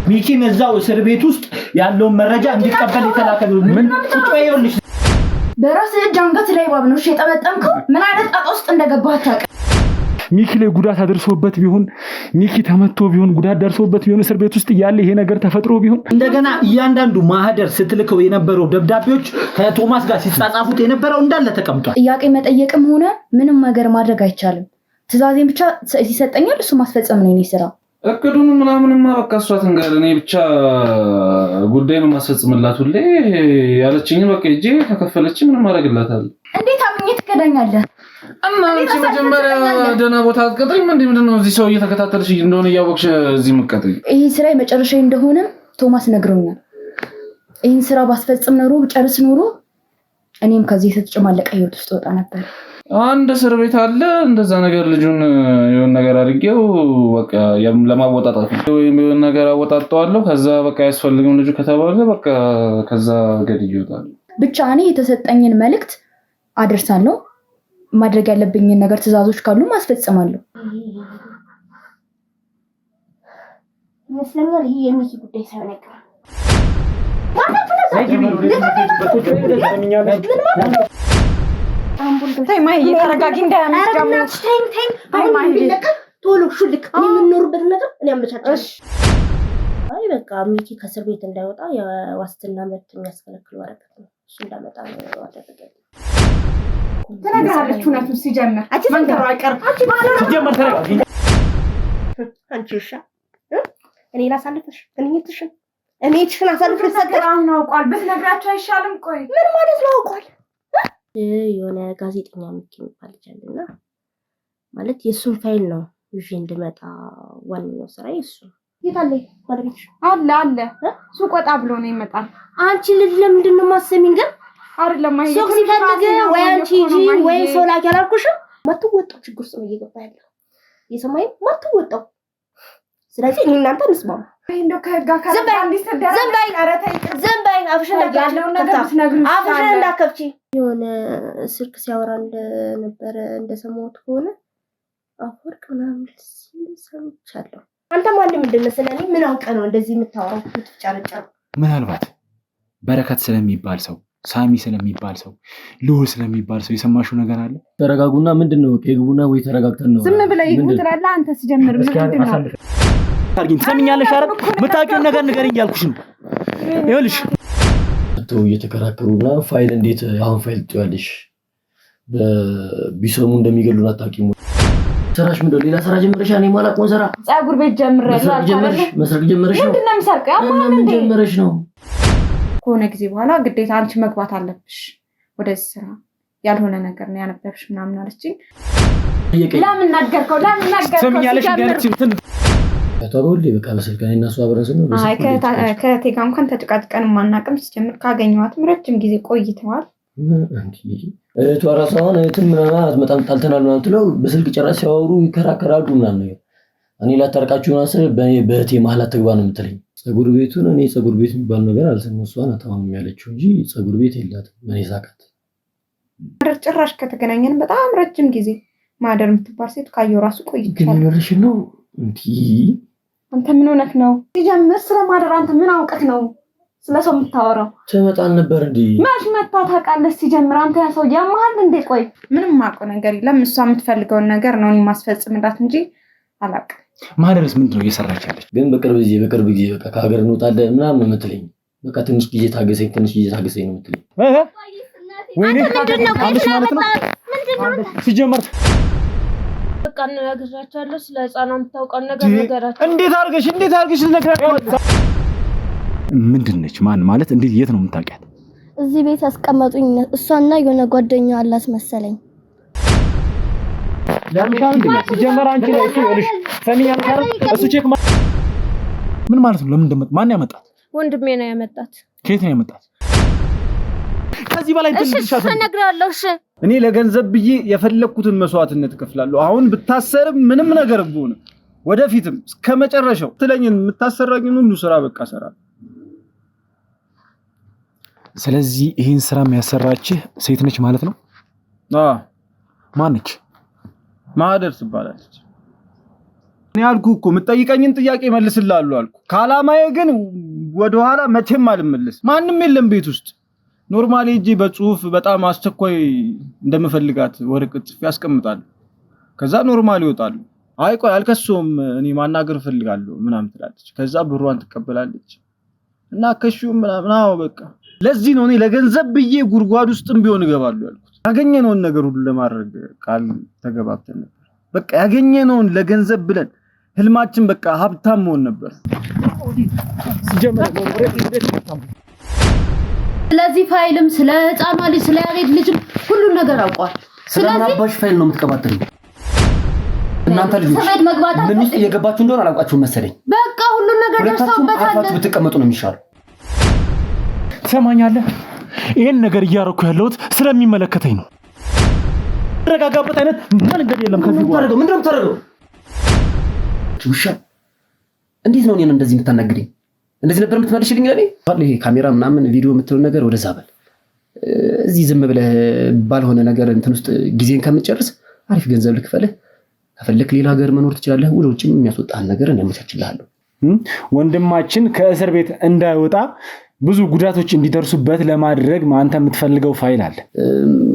ሚኪን እዛው እስር ቤት ውስጥ ያለውን መረጃ እንዲቀበል የተላከው ምን ቁጭ ይኸውልሽ በራስህ እጅ አንገት ላይ ባብ ነው የጠመጠምከው ምን አይነት ጣጣ ውስጥ እንደገባህ አታውቅም ሚኪ ላይ ጉዳት አድርሶበት ቢሆን ሚኪ ተመቶ ቢሆን ጉዳት ደርሶበት ቢሆን እስር ቤት ውስጥ ያለ ይሄ ነገር ተፈጥሮ ቢሆን እንደገና እያንዳንዱ ማህደር ስትልከው የነበረው ደብዳቤዎች ከቶማስ ጋር ሲጻጻፉት የነበረው እንዳለ ተቀምጧል ጥያቄ መጠየቅም ሆነ ምንም ነገር ማድረግ አይቻልም ትዕዛዜን ብቻ ሲሰጠኛል እሱ ማስፈጸም ነው የኔ ስራ እቅዱን ምናምንማ በቃ እሷ ትንገር እኔ ብቻ ጉዳይ ነው ማስፈጽምላት ሁሌ ያለችኝ በቃ እጄ ተከፈለች ምን ማድረግላታል እንዴት አምኜ ትከዳኛለህ እና አንቺ መጀመሪያ ደህና ቦታ አትቀጥሪም እንዴ ምንድነው እዚህ ሰው እየተከታተልሽ እንደሆነ ያወቅሽ እዚህ መቀጥሪ ይሄ ስራ የመጨረሻ እንደሆነ ቶማስ ነግሮኛል ይሄን ስራ ባስፈጽም ኖሮ ጨርስ ኖሮ እኔም ከዚህ ተጨማለቀ ህይወት ውስጥ ወጣ ነበር አንድ እስር ቤት አለ እንደዛ ነገር ልጁን የሆነ ነገር አድርጌው በቃ ለማወጣጣት ወይም የሆነ ነገር አወጣጣዋለሁ ከዛ በቃ ያስፈልግም ልጁ ከተባለ በቃ ከዛ ገድ ይወጣል ብቻ እኔ የተሰጠኝን መልእክት አደርሳለሁ ማድረግ ያለብኝን ነገር ትዕዛዞች ካሉ ማስፈጽማለሁ መስለኛል ይሄ የሚኪ ጉዳይ ሳይሆን አይቀርም ተይ ማይ የተረጋጊ እንዳያምስ ተይ አሁን ቢለቀቅ ቶሎ ሹልክ እኔ የምንኖርበት ነገር እኔ አመቻቻለሁ አይ በቃ ሚኪ ከእስር ቤት እንዳይወጣ የዋስትና መብት የሚያስከለክል ወረቀት ነው እሱ እንዳመጣ ነው አደረገው ተናግራለች እውነቱን ሲጀምር መንገሩ አይቀርም ሲጀምር ተረጋጊ አንቺ እሺ እኔ ላሳልፍሽ እኔ እቺን አሳልፍሽ ሰጥራው ነው አውቋል ብትነግራቸው አይሻልም ቆይ ምን ማለት ነው አውቋል የሆነ ጋዜጠኛ ሚኪ የሚባል ጀልና ማለት የሱን ፋይል ነው ይዤ እንድመጣ ዋናው ስራ እሱ ይታለ ባለቤት አለ ሱቅ ወጣ ብሎ ነው ይመጣል አንቺ ለምንድን ነው ማሰሚን ግን አይደለም ማይ ሱቅ ሲፈልግ ወይ አንቺ ጂ ወይ ሰው ላኪ አላልኩሽም ማትወጣው ችግር ውስጥ ነው እየገባ ያለው የሰማይ ማትወጣው ስለዚህ እናንተ እንስማማ እንደው ከጋ ካራ እንዲሰደራ ዘንባይ አፍሽን ያለው ነገር ብትነግሩ አፍሽን እንዳከብቺ የሆነ ስልክ ሲያወራ እንደነበረ እንደሰማሁት ሆነ አፈርቅ ምናምን ሲሰምቻለሁ አንተ ማን እንደምትመስለኝ ምን አውቀ ነው እንደዚህ የምታወራው ትጫረጫው ምናልባት በረከት ስለሚባል ሰው ሳሚ ስለሚባል ሰው ልዑል ስለሚባል ሰው የሰማሽው ነገር አለ ተረጋጉና ምንድነው ከግቡና ወይ ተረጋግተን ነው ዝም ብለህ ይግቡ ትላለህ አንተ ሲጀምር ምንድነው አርጊን ሰምኛለሽ አረ መታቂው ነገር ንገረኝ ያልኩሽ ነው ይኸውልሽ ተው እየተከራከሩና ፋይል እንዴት አሁን ፋይል ትያለሽ በቢሰሙ እንደሚገሉና አጣቂሙ ሰራሽ ምንድነው ሌላ ሰራ ጀመረሽ እኔ ማላቆን ሰራ ጻጉር ቤት ጀምረሽ መስረቅ ጀመረሽ ነው ምንድነው የሚሰርቀው ምን ጀመረሽ ነው ከሆነ ጊዜ በኋላ ግዴታ አንቺ መግባት አለብሽ ወደዚህ ስራ ያልሆነ ነገር ነው ያነበብሽ ምናምን አለችኝ ለምን ነገርከው ሰምኛለሽ እንደርችልትን ተባውልኝ በቃ በስልክ እኔና እሱ አብረን ነው አይ ከቴጋ እንኳን ተጨቃጭቀን ማናቀም ሲጀምር ካገኘዋትም ረጅም ጊዜ ቆይተዋል እህቷ ራሷን እህትም ምናምን አትመጣም ጣልተናል ምናምን ትለው በስልክ ጨራሽ ሲያወሩ ይከራከራሉ ምናምን ነው እኔ ላታርቃችሁ አስረ በእህቴ መሀል አትግባ ነው የምትለኝ ጸጉር ቤቱን እኔ ጸጉር ቤት የሚባል ነገር አልሰማሁም እሷ ናት አሁን ያለችው እንጂ ጸጉር ቤት የላትም እኔ ሳቃት ጭራሽ ከተገናኘን በጣም ረጅም ጊዜ ማደር የምትባል ሴት ካየው ራሱ ቆይቻለሁ ግንኙነትሽ ነው እንዴ አንተ ምን ሆነክ ነው ሲጀምር ስለማደር አንተ ምን አውቀክ ነው ስለሰው የምታወራው ተመጣን ነበር እንዴ ማሽ መጣ ታውቃለህ ሲጀምር አንተ ያ ሰው ያማል እንዴ ቆይ ምንም ማውቀው ነገር የለም እሷ የምትፈልገውን ነገር ነው ማስፈጽምላት እንጂ አላውቅም ማደርስ ምንድነው እየሰራች ያለች ግን በቅርብ ጊዜ በቃ ከሀገር እንውጣለን ምናምን ነው የምትለኝ በቃ ትንሽ ጊዜ ታገሰኝ ነው የምትለኝ ወይኔ አንቺ ማለት ነው ሲጀመር በቃ እናገራቻለሁ ስለ ህፃናት የምታውቀው ነገር ነገራቸው እንዴት አርገሽ ልነግራችሁ ምንድነች ማን ማለት እንዴት የት ነው የምታውቂያት እዚህ ቤት አስቀመጡኝ እሷና የሆነ ጓደኛ አላት መሰለኝ ለምሳሌ ሲጀመር አንቺ ላይ እሱ ይልሽ ሰሚኛለሽ አይደል እሱ ቼክ ምን ማለት ነው ለምን እንደመጣ ማን ያመጣት ወንድሜ ነው ያመጣት ከየት ነው ያመጣት ከዚህ በላይ ትልልሻት ተነግራለሁ እሺ እኔ ለገንዘብ ብዬ የፈለኩትን መስዋዕትነት ከፍላለሁ አሁን ብታሰርም ምንም ነገር ቢሆን ወደፊትም እስከመጨረሻው ትለኝን የምታሰራኝን ሁሉ ስራ በቃ ሰራ ስለዚህ ይህን ስራ የሚያሰራችህ ሴት ነች ማለት ነው? ማነች? ማህደር ትባላለች። እኔ አልኩህ እኮ የምትጠይቀኝን ጥያቄ መልስልሃለሁ አልኩህ። ከዓላማዬ ግን ወደኋላ መቼም አልመለስ። ማንም የለም ቤት ውስጥ። ኖርማሊ እጂ በጽሁፍ በጣም አስቸኳይ እንደምፈልጋት ወረቀት ጽፌ አስቀምጣለሁ። ከዛ ኖርማሊ ይወጣሉ። አይ ቆይ አልከሰውም እኔ ማናገር ፈልጋለሁ ምናምን ትላለች። ከዛ ብሯን ትቀበላለች እና ከሹም ምናምን በቃ ለዚህ ነው እኔ ለገንዘብ ብዬ ጉድጓድ ውስጥም ቢሆን እገባለሁ ያልኩት። ያገኘነውን ነገር ሁሉ ለማድረግ ቃል ተገባብተን ነበር። በቃ ያገኘነውን ለገንዘብ ብለን ህልማችን በቃ ሀብታም መሆን ነበር። ስለዚህ ፋይልም ስለ ህፃኗ ልጅ ስለ ያሬድ ልጅም ሁሉ ነገር አውቋል። ስለዚህ አባሽ ፋይል ነው የምትቀባጥሩ እናንተ ልጅ ምን ውስጥ እየገባችሁ እንደሆነ አላውቃችሁም መሰለኝ። በቃ ሁሉ ነገር ደርሰውበታል። አፋችሁ ብትቀመጡ ነው የሚሻለው። ትሰማኛለህ? ይሄን ነገር እያረኩ ያለሁት ስለሚመለከተኝ ነው። ረጋጋበት አይነት መንገድ የለም። ከዚህ በኋላ ምንድነው የምታደርገው? ውሻ እንዴት ነው እኔን እንደዚህ የምታናግረኝ? እንደዚህ ነበር የምትመልሽልኝ ለኔ? ይሄ ካሜራ ምናምን ቪዲዮ የምትለው ነገር ወደዛ በል። እዚህ ዝም ብለህ ባልሆነ ነገር እንትን ውስጥ ጊዜን ከምትጨርስ አሪፍ ገንዘብ ልክፈልህ። ከፈለክ ሌላ ሀገር መኖር ትችላለህ። ወደ ውጭም የሚያስወጣህን ነገር ያመቻችልሃለሁ። ወንድማችን ከእስር ቤት እንዳይወጣ ብዙ ጉዳቶች እንዲደርሱበት ለማድረግ አንተ የምትፈልገው ፋይል አለ።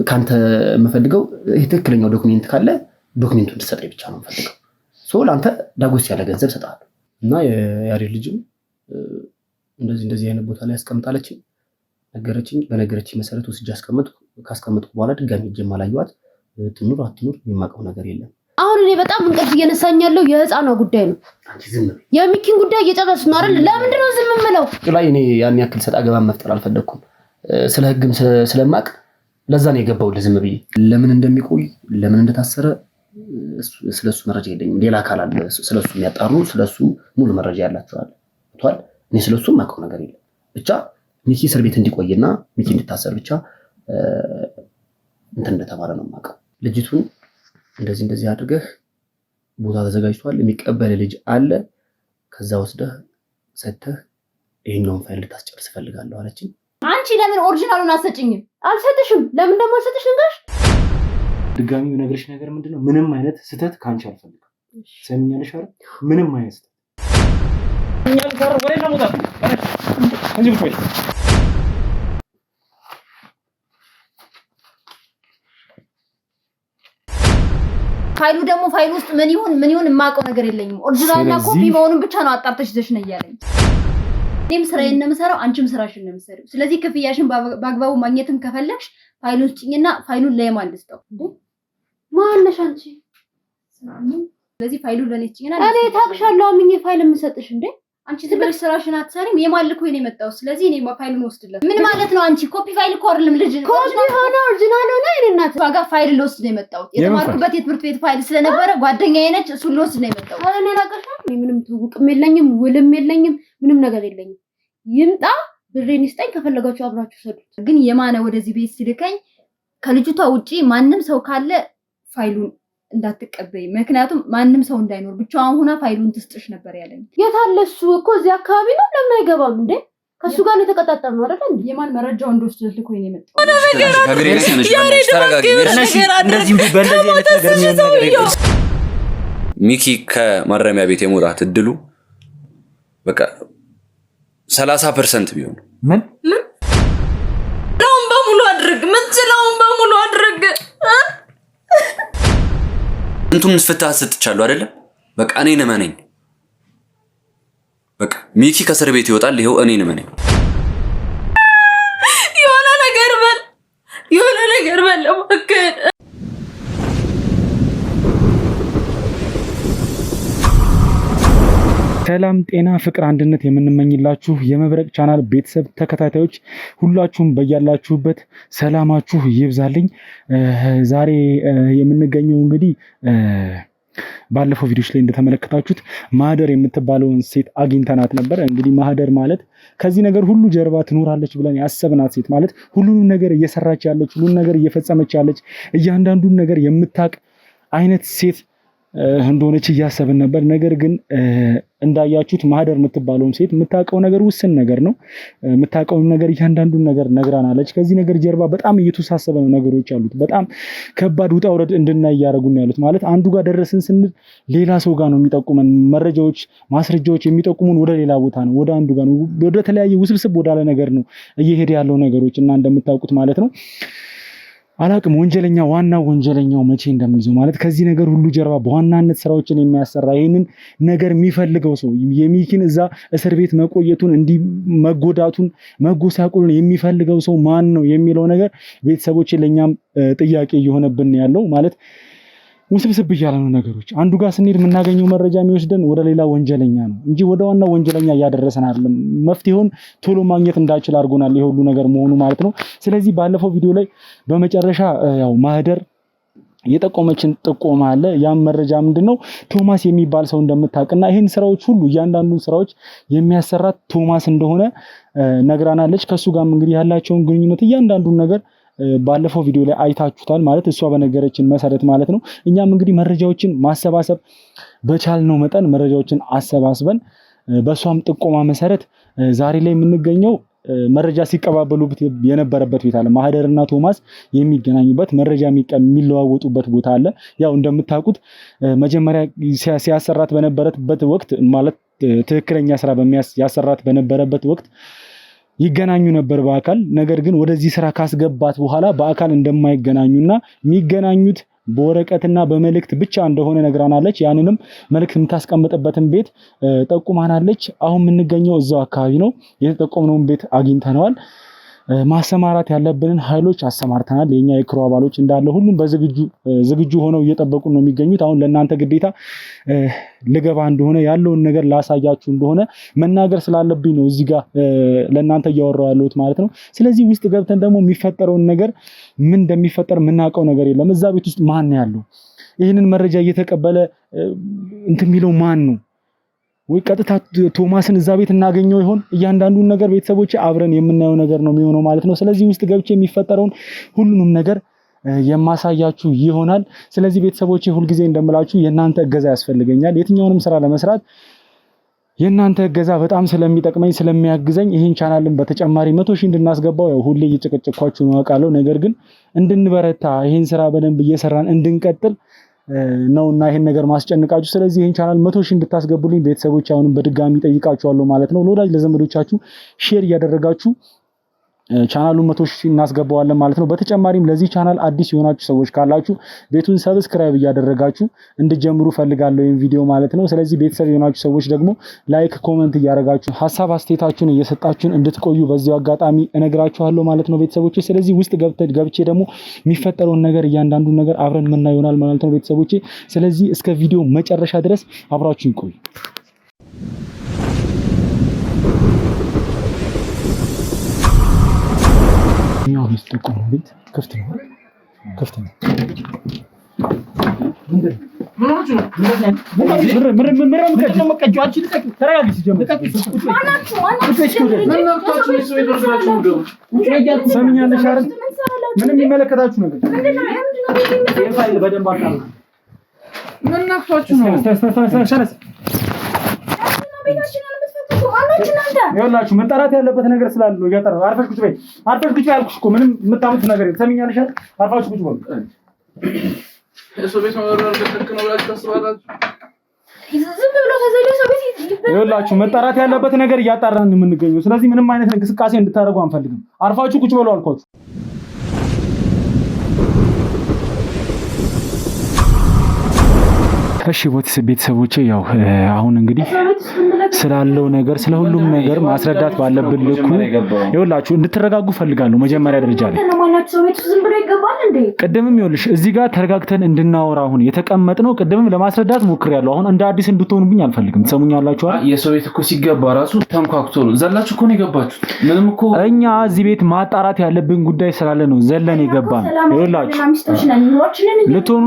ካንተ የምፈልገው ትክክለኛው ዶክመንት ካለ ዶክመንቱን እንድትሰጠኝ ብቻ ነው የምፈልገው። ሶል አንተ ዳጎስ ያለ ገንዘብ ሰጣለሁ እና የያሬድ ልጅም እንደዚህ አይነት ቦታ ላይ አስቀምጣለች ነገረችኝ። በነገረችኝ መሰረት ወስጄ ካስቀመጥኩ በኋላ ድጋሚ ጀማ ላይዋት ትኑር አትኑር የማውቀው ነገር የለም። አሁን እኔ በጣም እንቅልፍ እየነሳኝ ያለው የህፃኗ ጉዳይ ነው። አንቺ ዝም በይ። የሚኪን ጉዳይ እየጨረስን ነው አይደል? ለምንድን ነው ዝም የምለው? ላይ እኔ ያን ያክል ሰጣ ገባ መፍጠር አልፈለኩም። ስለ ህግም ስለማቅ ለዛ ነው የገባው ዝም ብዬ። ለምን እንደሚቆይ ለምን እንደታሰረ ስለሱ መረጃ የለኝም። ሌላ አካል አለ ስለሱ የሚያጣሩ ስለሱ ሙሉ መረጃ ያላቸው አለ። ወጥቷል። እኔ ስለሱ ማውቀው ነገር የለም። ብቻ ሚኪ እስር ቤት እንዲቆይና ሚኪ እንዲታሰር ብቻ እንትን እንደተባለ ነው የማውቀው። ልጅቱን እንደዚህ አድርገህ ቦታ ተዘጋጅቷል፣ የሚቀበል ልጅ አለ፣ ከዛ ወስደህ ሰተህ ይሄኛውን ፋይል ልታስጨርስ ፈልጋለሁ አለችኝ። አንቺ ለምን ኦሪጂናሉን አትሰጪኝም? አልሰጥሽም። ለምን ደግሞ አልሰጥሽ ልንገርሽ? ድጋሚ የምነግርሽ ነገር ምንድነው? ምንም አይነት ስህተት ካንቺ አልፈልግም። ሰሚኛለሽ አይደል? ምንም አይነት ስህተት እኛን ጋር ወሬ ነው ማለት እንጂ ብቻ ፋይሉ ደግሞ ፋይል ውስጥ ምን ይሁን የማውቀው ነገር የለኝም። ኦሪጂናልና ኮፒ መሆኑን ብቻ ነው አጣርተሽ ይዘሽ ነው ያለኝ። እኔም ስራዬን ነው የምሰራው፣ አንቺም ስራሽን ነው የምትሰሪው። ስለዚህ ክፍያሽን በአግባቡ ማግኘትም ከፈለግሽ ፋይሉን ስጪኝና ፋይሉን ለየማን ልስጠው? ማነሽ አንቺ? ስለዚህ ፋይሉን ለኔ ስጪኝና እኔ ታክሻለሁ አምኜ ፋይል የምሰጥሽ እንዴ? አንቺ ትበልሽ ስራሽን አትሰሪም። የማልኩ እኔ መጣው። ስለዚህ እኔ ፋይሉን ወስድለት። ምን ማለት ነው? አንቺ ኮፒ ፋይል እኮ አይደለም ልጅ ኮፒ ሆነ ኦሪጂናል ሆነ አይደናት ዋጋ ፋይል ልወስድ ነው የመጣው። የተማርኩበት የትምህርት ቤት ፋይል ስለነበረ ጓደኛዬ ነች፣ እሱን ልወስድ ነው የመጣው። አረ እኔ ላቀሻል። ምንም ትውውቅም የለኝም፣ ውልም የለኝም፣ ምንም ነገር የለኝም። ይምጣ ብሬን ይስጠኝ፣ ከፈለጋችሁ አብራችሁ ሰዱት። ግን የማነ ወደዚህ ቤት ሲልከኝ ከልጅቷ ውጪ ማንም ሰው ካለ ፋይሉን እንዳትቀበይ፣ ምክንያቱም ማንም ሰው እንዳይኖር ብቻዋን ሆና ፋይሉን ትስጥሽ ነበር ያለኝ። የታለ እሱ? እኮ እዚህ አካባቢ ነው። ለምን አይገባም እንዴ? ከሱ ጋር ነው የተቀጣጠርነው አይደል እንዴ? የማን መረጃው እንደወስድ ልኮ ነው የመጣው። ሚኪ ከማረሚያ ቤት የመውጣት እድሉ በቃ 30% ቢሆን ምን በሙሉ አድርግ፣ ምንችለውን በሙሉ አድርግ። እንቱን ፍትህ ሰጥቻለሁ አይደለ? በቃ እኔን እመነኝ። በቃ ሚኪ ከእስር ቤት ይወጣል። ይሄው እኔን እመነኝ። የሆነ ነገር በል እባክህ። ሰላም፣ ጤና፣ ፍቅር፣ አንድነት የምንመኝላችሁ የመብረቅ ቻናል ቤተሰብ ተከታታዮች ሁላችሁም በያላችሁበት ሰላማችሁ ይብዛልኝ። ዛሬ የምንገኘው እንግዲህ ባለፈው ቪዲዮች ላይ እንደተመለከታችሁት ማህደር የምትባለውን ሴት አግኝተናት ነበር። እንግዲህ ማህደር ማለት ከዚህ ነገር ሁሉ ጀርባ ትኖራለች ብለን ያሰብናት ሴት ማለት ሁሉንም ነገር እየሰራች ያለች፣ ሁሉንም ነገር እየፈጸመች ያለች፣ እያንዳንዱን ነገር የምታቅ አይነት ሴት እንደሆነች እያሰብን ነበር። ነገር ግን እንዳያችሁት ማህደር የምትባለውም ሴት የምታውቀው ነገር ውስን ነገር ነው። የምታውቀው ነገር እያንዳንዱን ነገር ነግራናለች። ከዚህ ነገር ጀርባ በጣም እየተሳሰበ ነው ነገሮች ያሉት። በጣም ከባድ ውጣ ውረድ እንድናይ እያደረጉን ያሉት ማለት አንዱ ጋር ደረስን ስንል ሌላ ሰው ጋር ነው የሚጠቁመን። መረጃዎች፣ ማስረጃዎች የሚጠቁሙን ወደ ሌላ ቦታ ነው፣ ወደ አንዱ ጋር ነው፣ ወደ ተለያየ ውስብስብ ወዳለ ነገር ነው እየሄደ ያለው ነገሮች እና እንደምታውቁት ማለት ነው። አላቅም ወንጀለኛ ዋናው ወንጀለኛው መቼ እንደምንይዘው ማለት ከዚህ ነገር ሁሉ ጀርባ በዋናነት ስራዎችን የሚያሰራ ይህንን ነገር የሚፈልገው ሰው የሚኪን እዛ እስር ቤት መቆየቱን እንዲ መጎዳቱን መጎሳቁልን የሚፈልገው ሰው ማን ነው የሚለው ነገር ቤተሰቦች ለኛም ጥያቄ እየሆነብን ያለው ማለት ውስብስብ እያለ ነው ነገሮች። አንዱ ጋር ስንሄድ የምናገኘው መረጃ የሚወስደን ወደ ሌላ ወንጀለኛ ነው እንጂ ወደ ዋናው ወንጀለኛ እያደረሰን አይደለም። መፍትሄውን ቶሎ ማግኘት እንዳይችል አድርጎናል ይሄ ሁሉ ነገር መሆኑ ማለት ነው። ስለዚህ ባለፈው ቪዲዮ ላይ በመጨረሻ ያው ማህደር የጠቆመችን ጥቆማ አለ። ያም መረጃ ምንድነው ቶማስ የሚባል ሰው እንደምታውቅና ይሄን ስራዎች ሁሉ እያንዳንዱን ስራዎች የሚያሰራት ቶማስ እንደሆነ ነግራናለች። ከሱ ጋርም እንግዲህ ያላቸውን ግንኙነት እያንዳንዱን ነገር ባለፈው ቪዲዮ ላይ አይታችሁታል ማለት እሷ በነገረችን መሰረት ማለት ነው። እኛም እንግዲህ መረጃዎችን ማሰባሰብ በቻልነው መጠን መረጃዎችን አሰባስበን በሷም ጥቆማ መሰረት ዛሬ ላይ የምንገኘው መረጃ ሲቀባበሉበት የነበረበት ቤት አለ። ማህደርና ቶማስ የሚገናኙበት መረጃ የሚለዋወጡበት ቦታ አለ። ያው እንደምታውቁት መጀመሪያ ሲያሰራት በነበረበት ወቅት ማለት ትክክለኛ ስራ ያሰራት በነበረበት ወቅት ይገናኙ ነበር በአካል። ነገር ግን ወደዚህ ስራ ካስገባት በኋላ በአካል እንደማይገናኙና የሚገናኙት በወረቀትና በመልእክት ብቻ እንደሆነ ነግራናለች። ያንንም መልእክት የምታስቀምጥበትን ቤት ጠቁማናለች። አሁን የምንገኘው እዛው አካባቢ ነው። የተጠቆምነውን ቤት አግኝተነዋል። ማሰማራት ያለብንን ኃይሎች አሰማርተናል። የኛ የክሩ አባሎች እንዳለ ሁሉም ዝግጁ ሆነው እየጠበቁ ነው የሚገኙት። አሁን ለእናንተ ግዴታ ልገባ እንደሆነ ያለውን ነገር ላሳያችሁ እንደሆነ መናገር ስላለብኝ ነው እዚህ ጋር ለእናንተ እያወራሁ ያለሁት ማለት ነው። ስለዚህ ውስጥ ገብተን ደግሞ የሚፈጠረውን ነገር ምን እንደሚፈጠር የምናውቀው ነገር የለም። እዛ ቤት ውስጥ ማን ያለው ይህንን መረጃ እየተቀበለ እንትን የሚለው ማን ነው? ወይ ቀጥታ ቶማስን እዛ ቤት እናገኘው ይሆን? እያንዳንዱን ነገር ቤተሰቦች አብረን የምናየው ነገር ነው የሚሆነው ማለት ነው። ስለዚህ ውስጥ ገብቼ የሚፈጠረውን ሁሉንም ነገር የማሳያችሁ ይሆናል። ስለዚህ ቤተሰቦች ሁልጊዜ እንደምላችሁ የእናንተ እገዛ ያስፈልገኛል። የትኛውንም ስራ ለመስራት የእናንተ እገዛ በጣም ስለሚጠቅመኝ ስለሚያግዘኝ ይህን ቻናልን በተጨማሪ 100,000 እንድናስገባው ያው ሁሌ እየጨቀጨኳችሁ ነው አውቃለሁ። ነገር ግን እንድንበረታ ይህን ስራ በደንብ እየሰራን እንድንቀጥል ነውና ይሄን ነገር ማስጨንቃችሁ። ስለዚህ ይሄን ቻናል 100,000 እንድታስገቡልኝ ቤተሰቦች አሁንም በድጋሚ ጠይቃችኋለሁ ማለት ነው። ለወዳጅ ለዘመዶቻችሁ ሼር እያደረጋችሁ ቻናሉን 100,000 እናስገባዋለን ማለት ነው። በተጨማሪም ለዚህ ቻናል አዲስ የሆናችሁ ሰዎች ካላችሁ ቤቱን ሰብስክራይብ እያደረጋችሁ እንድጀምሩ ፈልጋለሁ ይሄን ቪዲዮ ማለት ነው። ስለዚህ ቤተሰብ የሆናችሁ ሰዎች ደግሞ ላይክ፣ ኮሜንት እያደረጋችሁ ሐሳብ አስተያየታችሁን እየሰጣችሁን እንድትቆዩ በዚሁ አጋጣሚ እነግራችኋለሁ ማለት ነው ቤተሰቦች። ስለዚህ ውስጥ ገብቼ ደግሞ የሚፈጠረውን ነገር እያንዳንዱን ነገር አብረን ምናየው ይሆናል ማለት ነው ቤተሰቦች። ስለዚህ እስከ ቪዲዮ መጨረሻ ድረስ አብራችሁን ቆዩ። ያው ሚስጥቁም ቤት ክፍት ነው። ሰምኛለሽ አይደል? ምንም የሚመለከታችሁ ነገር ይኸውላችሁ መጣራት ያለበት ነገር ስላለ ነው ያጠራው። አርፈሽ ቁጭ በይ አልኩሽ እኮ ምንም የምታመጡት ነገር የለም። ሰምኛለሽ አይደል? አርፋችሁ ቁጭ በሉ። እሱ ቤት ማወራው በትክክል ነው ብላችሁ ታስባላችሁ? ዝም ብሎ ተዘለ ሰው ቤት ይኸውላችሁ መጣራት ያለበት ነገር እያጣራን የምንገኘው። ስለዚህ ምንም አይነት እንቅስቃሴ እንድታደርጉ አንፈልግም። አርፋችሁ ቁጭ በሉ አልኳችሁ። እሺ ቤተሰቦቼ ያው አሁን እንግዲህ ስላለው ነገር ስለሁሉም ነገር ማስረዳት ባለብን ልኩ ይኸውላችሁ እንድትረጋጉ ፈልጋለሁ። መጀመሪያ ደረጃ ላይ ቅድምም ይኸውልሽ እዚህ ጋር ተረጋግተን እንድናወራ አሁን የተቀመጥነው ቅድምም ለማስረዳት ሞክሬያለሁ። አሁን እንደ አዲስ እንድትሆኑብኝ አልፈልግም። ትሰሙኛላችሁ አይደል? የሰው ቤት እኮ ሲገባ ራሱ ተንኳክቶ ነው ዘላችሁ እኮ ነው የገባችሁት። ምንም እኮ እኛ እዚህ ቤት ማጣራት ያለብን ጉዳይ ስላለ ነው ዘለን የገባን። ይኸውላችሁ ልትሆኑ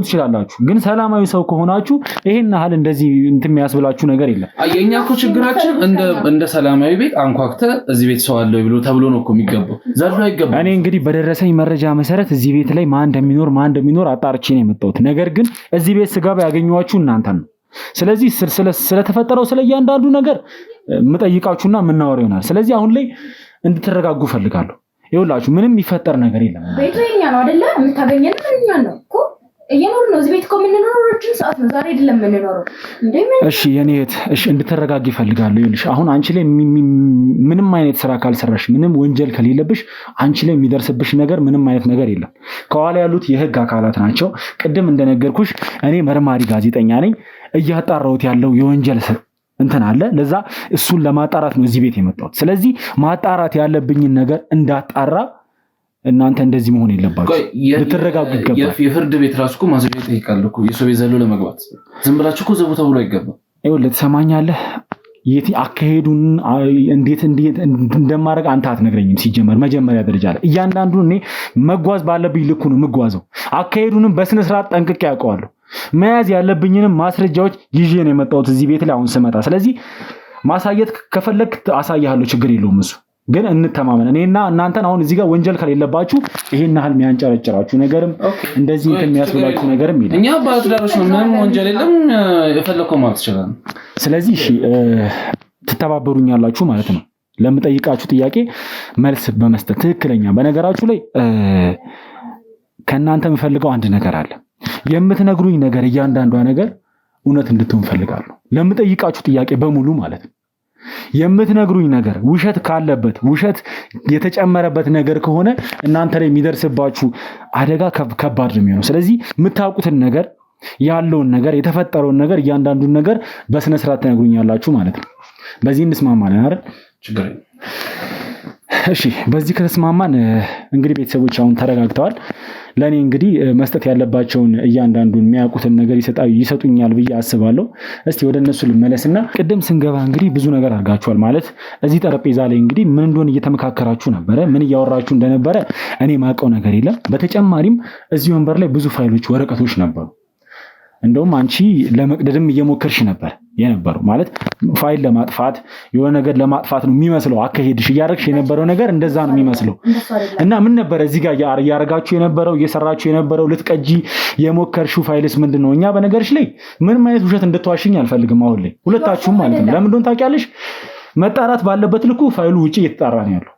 ትችላላችሁ ግን ሰላም ሰላማዊ ሰው ከሆናችሁ ይሄን ያህል እንደዚህ እንትን የሚያስብላችሁ ነገር የለም። የኛ እኮ ችግራችን እንደ ሰላማዊ ቤት አንኳክተ እዚህ ቤት ሰው አለው ብሎ ተብሎ ነው እኮ የሚገባው። ዘርፍ አይገባም። እኔ እንግዲህ በደረሰኝ መረጃ መሰረት እዚህ ቤት ላይ ማን እንደሚኖር አጣርቼ ነው የመጣሁት። ነገር ግን እዚህ ቤት ስገባ ያገኘኋችሁ እናንተ ነው። ስለዚህ ስለተፈጠረው ስለእያንዳንዱ ነገር የምጠይቃችሁና የምናወራው ይሆናል። ስለዚህ አሁን ላይ እንድትረጋጉ ፈልጋለሁ። ይኸውላችሁ ምንም የሚፈጠር ነገር የለም። ቤቱ የኛ ነው አይደለ? የምታገኘን እኛ ነው እኮ እየኖርን ነው። እዚህ ቤት እኮ የምንኖረው ረጅም ሰዓት ነው። ዛሬ አይደለም የምንኖረው። እሺ የኔ እህት፣ እሺ እንድትረጋጊ ፈልጋለሁ። ይኸውልሽ አሁን አንቺ ላይ ምንም አይነት ስራ ካልሰራሽ፣ ምንም ወንጀል ከሌለብሽ አንቺ ላይ የሚደርስብሽ ነገር ምንም አይነት ነገር የለም። ከኋላ ያሉት የህግ አካላት ናቸው። ቅድም እንደነገርኩሽ እኔ መርማሪ ጋዜጠኛ ነኝ። እያጣራሁት ያለው የወንጀል እንትን አለ። ለዛ እሱን ለማጣራት ነው እዚህ ቤት የመጣሁት። ስለዚህ ማጣራት ያለብኝን ነገር እንዳጣራ እናንተ እንደዚህ መሆን የለባችሁ። ልትረጋጉ ይገባል። የፍርድ ቤት ራሱ እኮ ማስረጃ ይጠይቃል እኮ የሰው ቤት ዘሎ ለመግባት። ዝም ብላችሁ እኮ ዘቡ ተብሎ አይገባም። ይኸውልህ ትሰማኛለህ? አካሄዱን እንዴት እንደማደርግ አንተ አትነግረኝም። ሲጀመር መጀመሪያ ደረጃ ላይ እያንዳንዱን እኔ መጓዝ ባለብኝ ልኩ ነው የምጓዘው። አካሄዱንም በስነ ስርዓት ጠንቅቄ ያውቀዋለሁ። መያዝ ያለብኝንም ማስረጃዎች ይዤ ነው የመጣሁት እዚህ ቤት ላይ አሁን ስመጣ። ስለዚህ ማሳየት ከፈለክ አሳያለሁ፣ ችግር የለውም። እሱ ግን እንተማመን። እኔና እናንተን አሁን እዚህ ጋር ወንጀል ከሌለባችሁ ይሄን ያህል የሚያንጨረጭራችሁ ነገርም እንደዚህ እንትን የሚያስብላችሁ ነገርም የለም። እኛ ባትዳሮች ነው፣ ምንም ወንጀል የለም። የፈለከው ማለት ይችላል። ስለዚህ እሺ ትተባበሩኛላችሁ ማለት ነው ለምጠይቃችሁ ጥያቄ መልስ በመስጠት ትክክለኛ። በነገራችሁ ላይ ከእናንተ የምፈልገው አንድ ነገር አለ። የምትነግሩኝ ነገር እያንዳንዷ ነገር እውነት እንድትሆን ፈልጋለሁ። ለምጠይቃችሁ ጥያቄ በሙሉ ማለት ነው። የምትነግሩኝ ነገር ውሸት ካለበት፣ ውሸት የተጨመረበት ነገር ከሆነ እናንተ ላይ የሚደርስባችሁ አደጋ ከባድ ነው የሚሆነው። ስለዚህ የምታውቁትን ነገር፣ ያለውን ነገር፣ የተፈጠረውን ነገር እያንዳንዱን ነገር በስነ ስርዓት ትነግሩኛላችሁ ማለት ነው። በዚህ እንስማማለን አይደል? ችግር እሺ በዚህ ከተስማማን እንግዲህ ቤተሰቦች አሁን ተረጋግተዋል። ለኔ እንግዲህ መስጠት ያለባቸውን እያንዳንዱን የሚያውቁትን ነገር ይሰጡኛል ብዬ አስባለሁ። እስቲ ወደ እነሱ ልመለስና ቅድም ስንገባ እንግዲህ ብዙ ነገር አድርጋችኋል ማለት እዚህ ጠረጴዛ ላይ እንግዲህ ምን እንደሆነ እየተመካከራችሁ ነበረ። ምን እያወራችሁ እንደነበረ እኔ ማውቀው ነገር የለም። በተጨማሪም እዚህ ወንበር ላይ ብዙ ፋይሎች፣ ወረቀቶች ነበሩ። እንደውም አንቺ ለመቅደድም እየሞከርሽ ነበር የነበረው ማለት ፋይል ለማጥፋት የሆነ ነገር ለማጥፋት ነው የሚመስለው አካሄድሽ። እያደረግሽ የነበረው ነገር እንደዛ ነው የሚመስለው። እና ምን ነበር እዚህ ጋር እያደረጋችሁ የነበረው እየሰራችሁ የነበረው? ልትቀጂ የሞከርሽው ፋይልስ ምንድን ነው? እኛ በነገርሽ ላይ ምንም አይነት ውሸት እንድትዋሽኝ አልፈልግም። አሁን ላይ ሁለታችሁም ማለት ነው። ለምን እንደሆነ ታውቂያለሽ? መጣራት ባለበት ልኩ ፋይሉ ውጪ እየተጣራ ነው ያለው።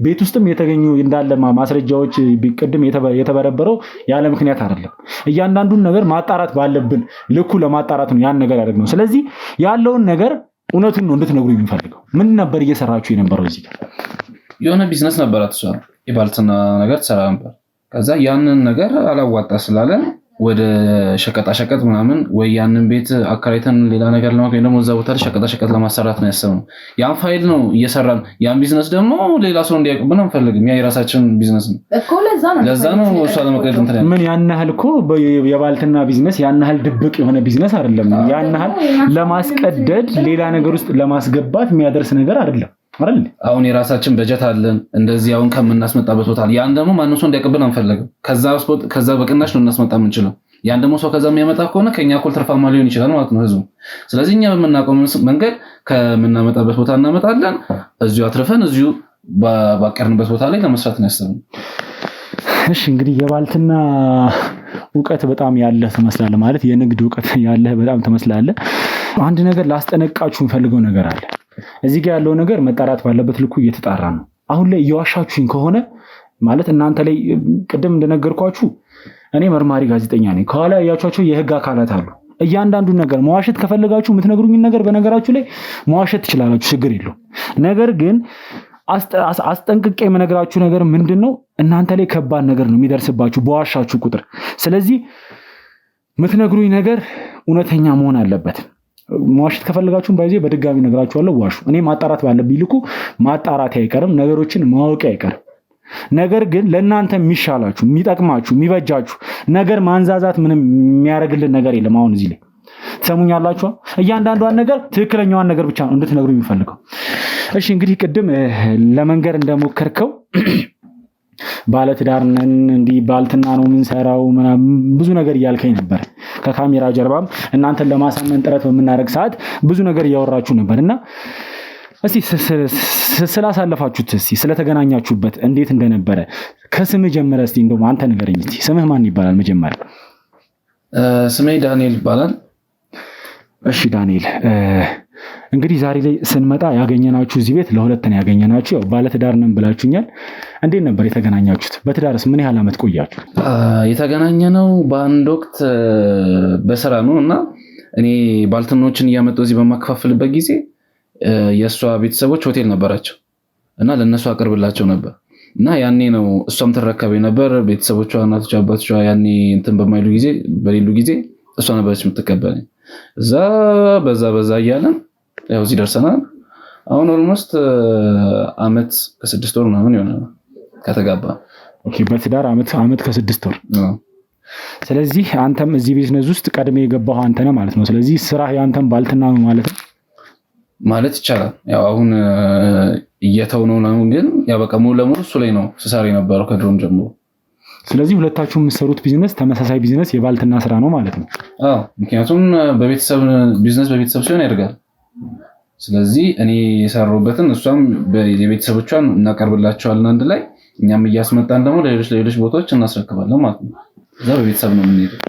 ቤት ውስጥም የተገኙ እንዳለ ማስረጃዎች ቅድም የተበረበረው ያለ ምክንያት አይደለም። እያንዳንዱን ነገር ማጣራት ባለብን ልኩ ለማጣራት ነው ያን ነገር ያደረግነው። ስለዚህ ያለውን ነገር እውነቱን ነው እንድትነግሩ የሚፈልገው። ምን ነበር እየሰራችሁ የነበረው? እዚህ የሆነ ቢዝነስ ነበራት እሷ፣ የባልትና ነገር ትሰራ ነበር። ከዛ ያንን ነገር አላዋጣ ስላለን ወደ ሸቀጣሸቀጥ ምናምን ወይ ያንን ቤት አከራይተን ሌላ ነገር ለማግኘት ደግሞ እዛ ቦታ ሸቀጣሸቀጥ ለማሰራት ነው ያሰብነው። ያን ፋይል ነው እየሰራን። ያን ቢዝነስ ደግሞ ሌላ ሰው እንዲያውቅብን አንፈልግም። ያ የራሳችን ቢዝነስ ነው እኮ። ለዛ ነው እሷ ለመቅደድ እንትን ያለው። ምን ያን ያህል እኮ የባልትና ቢዝነስ ያን ያህል ድብቅ የሆነ ቢዝነስ አይደለም። ያን ያህል ለማስቀደድ ሌላ ነገር ውስጥ ለማስገባት የሚያደርስ ነገር አይደለም። አሁን የራሳችን በጀት አለን እንደዚህ አሁን ከምናስመጣበት ቦታ። ያን ደግሞ ማንም ሰው እንዲያቀብል አንፈልግም። ከዛ በቅናሽ ነው እናስመጣ የምንችለው። ያን ደግሞ ሰው ከዛ የሚያመጣ ከሆነ ከኛ እኩል ትርፋማ ሊሆን ይችላል ማለት ነው ህዝቡ። ስለዚህ እኛ በምናውቀው መንገድ ከምናመጣበት ቦታ እናመጣለን። እዚሁ አትርፈን እዚሁ ባቀርንበት ቦታ ላይ ለመስራት ነው ያሰብነው። እሺ እንግዲህ የባልትና እውቀት በጣም ያለህ ትመስላለህ። ማለት የንግድ እውቀት ያለህ በጣም ትመስላለህ። አንድ ነገር ላስጠነቅቃችሁ እንፈልገው ነገር አለ። እዚህ ጋር ያለው ነገር መጣራት ባለበት ልኩ እየተጣራ ነው። አሁን ላይ እየዋሻችሁኝ ከሆነ ማለት እናንተ ላይ ቅድም እንደነገርኳችሁ እኔ መርማሪ ጋዜጠኛ ነኝ። ከኋላ ያያችኋቸው የህግ አካላት አሉ። እያንዳንዱን ነገር መዋሸት ከፈለጋችሁ የምትነግሩኝ ነገር በነገራችሁ ላይ መዋሸት ትችላላችሁ፣ ችግር የለውም። ነገር ግን አስጠንቅቄ የምነግራችሁ ነገር ምንድነው? እናንተ ላይ ከባድ ነገር ነው የሚደርስባችሁ በዋሻችሁ ቁጥር። ስለዚህ የምትነግሩኝ ነገር እውነተኛ መሆን አለበት። መዋሸት ከፈለጋችሁም ባይዜ በድጋሚ ነግራችኋለሁ፣ ዋሹ። እኔ ማጣራት ባለብኝ ልኩ ማጣራት አይቀርም፣ ነገሮችን ማወቅ አይቀርም። ነገር ግን ለእናንተ የሚሻላችሁ የሚጠቅማችሁ የሚበጃችሁ ነገር ማንዛዛት ምንም የሚያደርግልን ነገር የለም። አሁን እዚህ ላይ ትሰሙኛላችሁ። እያንዳንዷን ነገር ትክክለኛዋን ነገር ብቻ ነው እንድትነግሩ የሚፈልገው። እሺ እንግዲህ ቅድም ለመንገር እንደሞከርከው ባለትዳር ነን እንዲህ ባልትና ነው የምንሰራው ምናምን ብዙ ነገር እያልከኝ ነበር። ከካሜራ ጀርባም እናንተን ለማሳመን ጥረት በምናደርግ ሰዓት ብዙ ነገር እያወራችሁ ነበርና እስቲ ስላሳለፋችሁት እስቲ ስለተገናኛችሁበት እንዴት እንደነበረ ከስምህ ጀምረህ እስቲ እንደውም አንተ ንገረኝ እስቲ። ስምህ ማን ይባላል መጀመሪያ? ስሜ ዳንኤል ይባላል። እሺ ዳንኤል፣ እንግዲህ ዛሬ ላይ ስንመጣ ያገኘናችሁ እዚህ ቤት ለሁለት ነው ያገኘናችሁ። ያው ባለትዳር ነን ብላችሁኛል። እንዴት ነበር የተገናኛችሁት? በትዳርስ ምን ያህል ዓመት ቆያችሁ? የተገናኘነው በአንድ ወቅት በስራ ነው እና እኔ ባልትኖችን እያመጣሁ እዚህ በማከፋፍልበት ጊዜ የእሷ ቤተሰቦች ሆቴል ነበራቸው እና ለእነሱ አቅርብላቸው ነበር እና ያኔ ነው እሷም ትረከበኝ ነበር። ቤተሰቦቿ፣ እናቶቿ፣ አባቶቿ ያኔ እንትን በማይሉ ጊዜ በሌሉ ጊዜ እሷ ነበረች የምትቀበለኝ። እዛ በዛ እያለን ያው እዚህ ደርሰናል። አሁን ኦልሞስት ዓመት ከ6 ወር ምናምን ይሆናል ከተጋባ። ኦኬ፣ በትዳር ዓመት ከ6 ወር። ስለዚህ አንተም እዚህ ቢዝነስ ውስጥ ቀድሜ የገባው አንተ ነህ ማለት ነው። ስለዚህ ስራ ያንተም ባልትና ነው ማለት ነው ማለት ይቻላል። ያው አሁን እየተው ነው ግን ያው በቃ ሙሉ ለሙሉ እሱ ላይ ነው ስሳሪ የነበረው ከድሮም ጀምሮ። ስለዚህ ሁለታችሁ የምትሰሩት ቢዝነስ ተመሳሳይ ቢዝነስ የባልትና ስራ ነው ማለት ነው። አዎ፣ ምክንያቱም ቢዝነስ በቤተሰብ ሲሆን ያደርጋል። ስለዚህ እኔ የሰራሁበትን እሷም የቤተሰቦቿን እናቀርብላቸዋለን አንድ ላይ፣ እኛም እያስመጣን ደግሞ ለሌሎች ቦታዎች እናስረክባለን ማለት ነው። እዛ በቤተሰብ ነው የምንሄደው።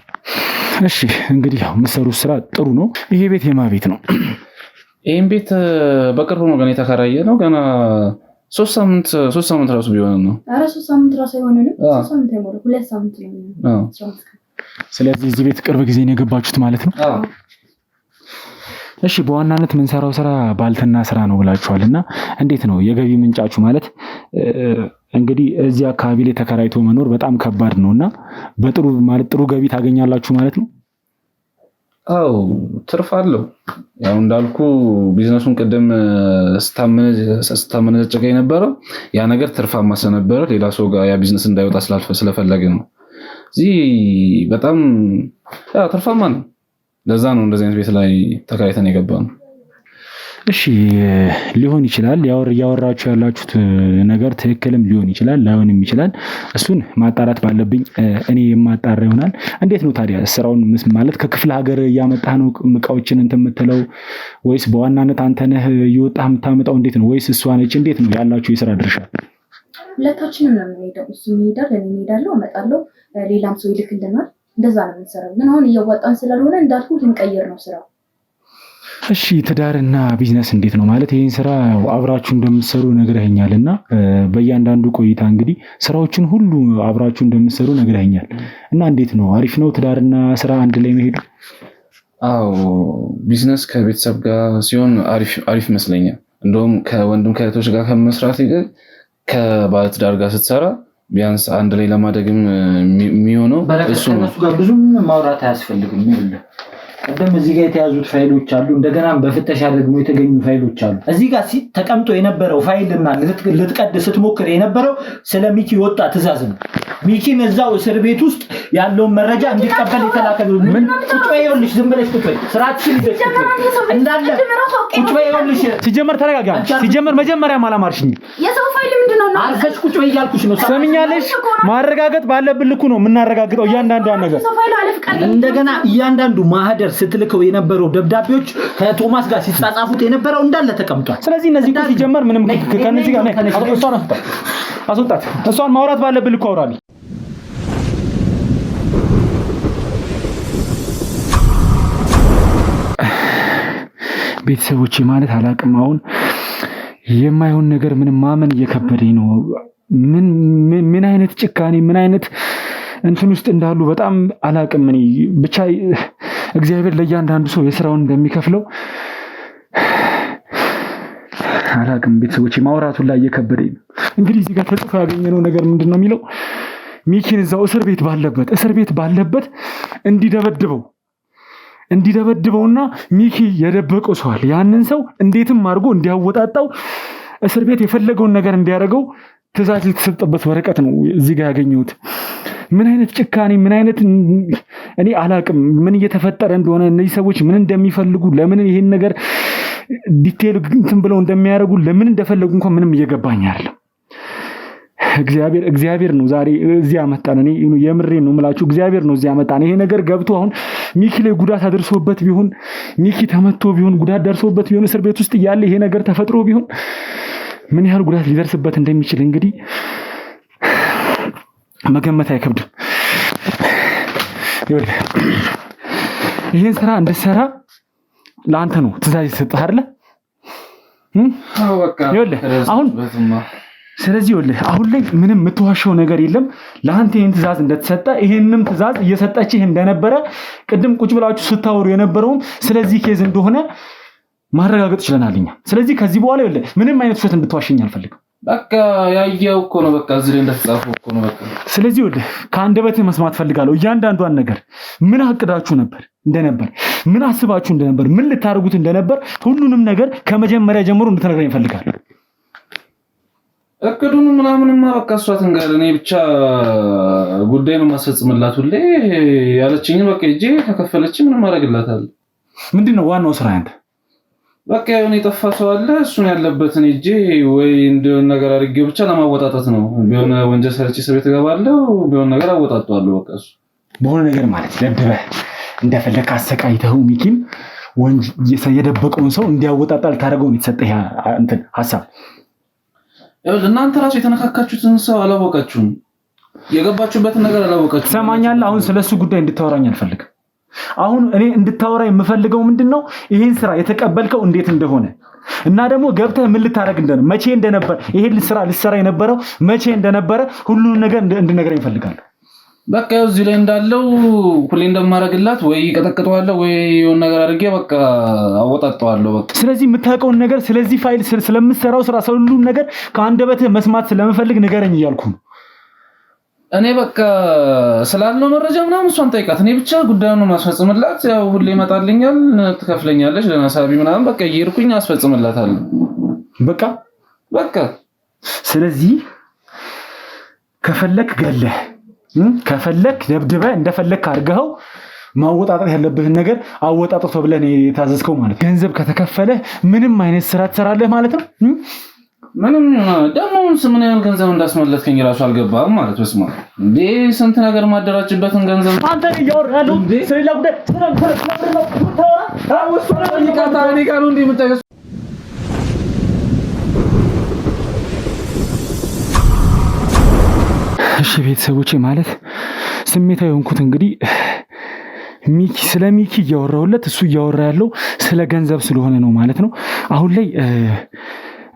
እሺ፣ እንግዲህ ያው የምትሰሩት ስራ ጥሩ ነው። ይሄ ቤት የማ ቤት ነው? ይህም ቤት በቅርቡ ነው ገና የተከራየ ነው። ገና 3 ሳምንት ራሱ ቢሆን ነው። ኧረ 3 ሳምንት ራሱ አይሆንም። 3 ሳምንት አይሞላም፣ 2 ሳምንት ነው። ስለዚህ እዚህ ቤት ቅርብ ጊዜ ነው የገባችሁት ማለት ነው? እሺ፣ በዋናነት የምንሰራው ስራ ባልትና ስራ ነው ብላችኋል እና እንዴት ነው የገቢ ምንጫችሁ? ማለት እንግዲህ እዚህ አካባቢ ላይ ተከራይቶ መኖር በጣም ከባድ ነው እና ጥሩ ገቢ ታገኛላችሁ ማለት ነው? አው ትርፍ አለው። ያው እንዳልኩ ቢዝነሱን ቅድም ስታመነጨቀ የነበረው ያ ነገር ትርፋማ ስለነበረ ሌላ ሰው ጋር ያ ቢዝነስ እንዳይወጣ ስለፈለገ ነው። እዚህ በጣም ትርፋማ ነው። ለዛ ነው እንደዚህ አይነት ቤት ላይ ተከራይተን የገባነው። እሺ፣ ሊሆን ይችላል ያወራችሁ ያላችሁት ነገር ትክክልም ሊሆን ይችላል ላይሆንም ይችላል። እሱን ማጣራት ባለብኝ እኔ የማጣራ ይሆናል። እንዴት ነው ታዲያ ስራውን ማለት ከክፍለ ሀገር እያመጣህ ነው እቃዎችን እንትን የምትለው ወይስ በዋናነት አንተ ነህ እየወጣህ የምታመጣው? እንዴት ነው? ወይስ እሷ ነች? እንዴት ነው ያላችሁ የስራ ድርሻ? ሁለታችንም ነው የምንሄደው። እሱ ይሄዳል፣ እኔ እሄዳለሁ፣ አመጣለሁ፣ ሌላም ሰው ይልክልናል። እንደዛ ነው የምንሰራው። ግን አሁን እያዋጣን ስላልሆነ እንዳልኩ ልንቀይር ነው ስራው። እሺ፣ ትዳርና ቢዝነስ እንዴት ነው ማለት ይሄን ስራ አብራችሁ እንደምትሰሩ ነግረኸኛል እና በእያንዳንዱ ቆይታ እንግዲህ ስራዎችን ሁሉ አብራችሁ እንደምትሰሩ ነግረኸኛል እና እንዴት ነው? አሪፍ ነው ትዳርና ስራ አንድ ላይ መሄዱ? አዎ፣ ቢዝነስ ከቤተሰብ ጋር ሲሆን አሪፍ ይመስለኛል። እንደውም ከወንድም ከእህቶች ጋር ከመስራት ይልቅ ከባለትዳር ጋር ስትሰራ ቢያንስ አንድ ላይ ለማደግም የሚሆነው እሱ ነው። ከነሱ ጋር ብዙም ማውራት አያስፈልግም። ቀደም እዚህ ጋር የተያዙት ፋይሎች አሉ። እንደገና በፍተሻ ደግሞ የተገኙ ፋይሎች አሉ። እዚህ ጋር ተቀምጦ የነበረው ፋይልና ልትቀድ ስትሞክር የነበረው ስለ ሚኪ ወጣ ትዕዛዝ ነው። ሚኪን እዛው እስር ቤት ውስጥ ያለውን መረጃ እንዲቀበል የተላከ ምን ቁጭ በይ፣ ይኸውልሽ፣ ዝም ብለሽ ቁጭ በይ፣ ስራችሽን ይዘሽ እንዳለ ቁጭ በይ፣ ይኸውልሽ። ሲጀመር ተረጋጋ። ሲጀመር መጀመሪያም አላማርሽኝ። የሰው ፋይል ምንድነው? አርፈሽ ቁጭ በይ እያልኩሽ ነው። ሰምኛለሽ? ማረጋገጥ ባለብን ልኩ ነው የምናረጋግጠው እያንዳንዷን ነገር። እንደገና እያንዳንዱ ማህደር ስትልከው የነበረው ደብዳቤዎች ከቶማስ ጋር ሲጻጻፉት የነበረው እንዳለ ተቀምጧል። ስለዚህ እነዚህ ጋር ሲጀመር ምንም ከነዚህ ጋር አስወጣት። እሷን ማውራት ባለብን ልኩ አውራለሁ። ቤተሰቦቼ ማለት አላቅም። አሁን የማይሆን ነገር ምንም ማመን እየከበደኝ ነው። ምን አይነት ጭካኔ ምን አይነት እንትን ውስጥ እንዳሉ በጣም አላቅም። እኔ ብቻ እግዚአብሔር ለእያንዳንዱ ሰው የስራውን እንደሚከፍለው አላቅም። ቤተሰቦቼ ማውራቱን ላይ እየከበደኝ ነው። እንግዲህ እዚህ ጋር ተጽፎ ያገኘነው ነገር ምንድን ነው የሚለው ሚኪን እዛው እስር ቤት ባለበት እንዲደበድበውና ሚኪ የደበቀው ሰው አለ። ያንን ሰው እንዴትም አድርጎ እንዲያወጣጣው እስር ቤት የፈለገውን ነገር እንዲያደርገው ትዕዛዝ የተሰጠበት ወረቀት ነው እዚህ ጋር ያገኘሁት። ምን አይነት ጭካኔ ምን አይነት እኔ አላቅም ምን እየተፈጠረ እንደሆነ እነዚህ ሰዎች ምን እንደሚፈልጉ ለምን ይሄን ነገር ዲቴል እንትን ብለው እንደሚያደርጉ ለምን እንደፈለጉ እንኳን ምንም እየገባኝ አይደለም። እግዚአብሔር ነው ዛሬ እዚህ ያመጣን። እኔ የምሬን ነው የምላችሁ፣ እግዚአብሔር ነው እዚህ ያመጣን። ይሄ ነገር ገብቶ አሁን ሚኪ ላይ ጉዳት አድርሶበት ቢሆን ሚኪ ተመቶ ቢሆን ጉዳት ደርሶበት ቢሆን እስር ቤት ውስጥ እያለ ይሄ ነገር ተፈጥሮ ቢሆን ምን ያህል ጉዳት ሊደርስበት እንደሚችል እንግዲህ መገመት አይከብድም። ይሄን ስራ እንድትሰራ ለአንተ ነው ትዕዛዝ የተሰጠህ አይደለ? አሁን ስለዚህ አሁን ላይ ምንም የምትዋሸው ነገር የለም። ለአንተ ይሄን ትዕዛዝ እንደተሰጠ ይሄንንም ትዕዛዝ እየሰጠችህ እንደነበረ ቅድም ቁጭ ብላችሁ ስታወሩ የነበረውም ስለዚህ ኬዝ እንደሆነ ማረጋገጥ ይችላልኛ። ስለዚህ ከዚህ በኋላ ምንም አይነት ውሸት እንድትዋሸኝ አልፈልግም። በቃ ያየው እኮ ነው። በቃ እዚህ ላይ እንደተጻፈው እኮ ነው። በቃ ስለዚህ ከአንደበትህ መስማት ፈልጋለሁ። እያንዳንዷን ነገር ምን አቅዳችሁ እንደነበር ምን አስባችሁ እንደነበር ምን ልታደርጉት እንደነበር ሁሉንም ነገር ከመጀመሪያ ጀምሮ እንድትነግረኝ ፈልጋለሁ። እቅዱን ምናምንማ በቃ እሷ ትንገር። እኔ ብቻ ጉዳዩን ማስፈጽምላት ሁሌ ያለችኝ በቃ እጄ ተከፈለች ምንም አደርግላታለሁ። ምንድነው ዋናው ስራ አንተ? በቃ የሆነ የጠፋ ሰው አለ። እሱን ያለበትን እጄ ወይ እንደው ነገር አድርጌው ብቻ ለማወጣጣት ነው። ቢሆን ወንጀል ሰርቼ እስር ቤት እገባለሁ፣ ቢሆን ነገር አወጣጣዋለሁ። በቃ እሱ በሆነ ነገር ማለት ደብድበህ እንደፈለክ አሰቃይተው ሚኪን የደበቀውን ሰው እንዲያወጣጣ ልታደርገው ነው የተሰጠህ እንትን ሐሳብ። እናንተ ራሱ የተነካካችሁትን ሰው አላወቃችሁም፣ የገባችሁበትን ነገር አላወቃችሁም። ሰማኛለህ? አሁን ስለሱ ጉዳይ እንድታወራኝ አልፈልግም። አሁን እኔ እንድታወራ የምፈልገው ምንድነው ይሄን ስራ የተቀበልከው እንዴት እንደሆነ እና ደግሞ ገብተህ ምን ልታረግ እንደሆነ መቼ እንደነበር ይሄን ስራ ልሰራ የነበረው መቼ እንደነበረ ሁሉን ነገር እንድነግረኝ እፈልጋለሁ። በቃ እዚህ ላይ እንዳለው ሁሌ እንደማረግላት ወይ ቀጠቅጠዋለሁ ወይ የሆነ ነገር አድርጌ በቃ አወጣጣዋለሁ። በቃ ስለዚህ የምታውቀውን ነገር ስለዚህ ፋይል ስለምትሰራው ስራ ሁሉም ነገር ከአንደበትህ መስማት ስለምፈልግ ንገረኝ እያልኩ ነው። እኔ በቃ ስላለው መረጃ ምናምን እሷን ጠይቃት። እኔ ብቻ ጉዳዩን ማስፈጽምላት። ያው ሁሌ ይመጣልኛል፣ ትከፍለኛለች ለነሳቢ ምናምን በቃ እየሄድኩኝ አስፈጽምላታለሁ። በቃ ስለዚህ ከፈለክ ገለህ ከፈለክ ደብድበህ እንደፈለክ አድርገው ማወጣጣት ያለብህን ነገር አወጣጣው ተብለህ ነው የታዘዝከው ማለት። ገንዘብ ከተከፈለ ምንም አይነት ስራ ትሰራለህ ማለት ነው። ምንም ደግሞ ምን ያህል ገንዘብ እንዳስመለጥከኝ ራሱ አልገባም ማለት በስማ እንዴ ስንት ነገር ማደራጭበትን ገንዘብ አንተ ያወራሉ ስለላ ጉዳይ እሺ ቤተሰቦቼ ማለት ስሜታዊ ሆንኩት እንግዲህ ስለ ሚኪ እያወራሁለት እሱ እያወራ ያለው ስለ ገንዘብ ስለሆነ ነው ማለት ነው። አሁን ላይ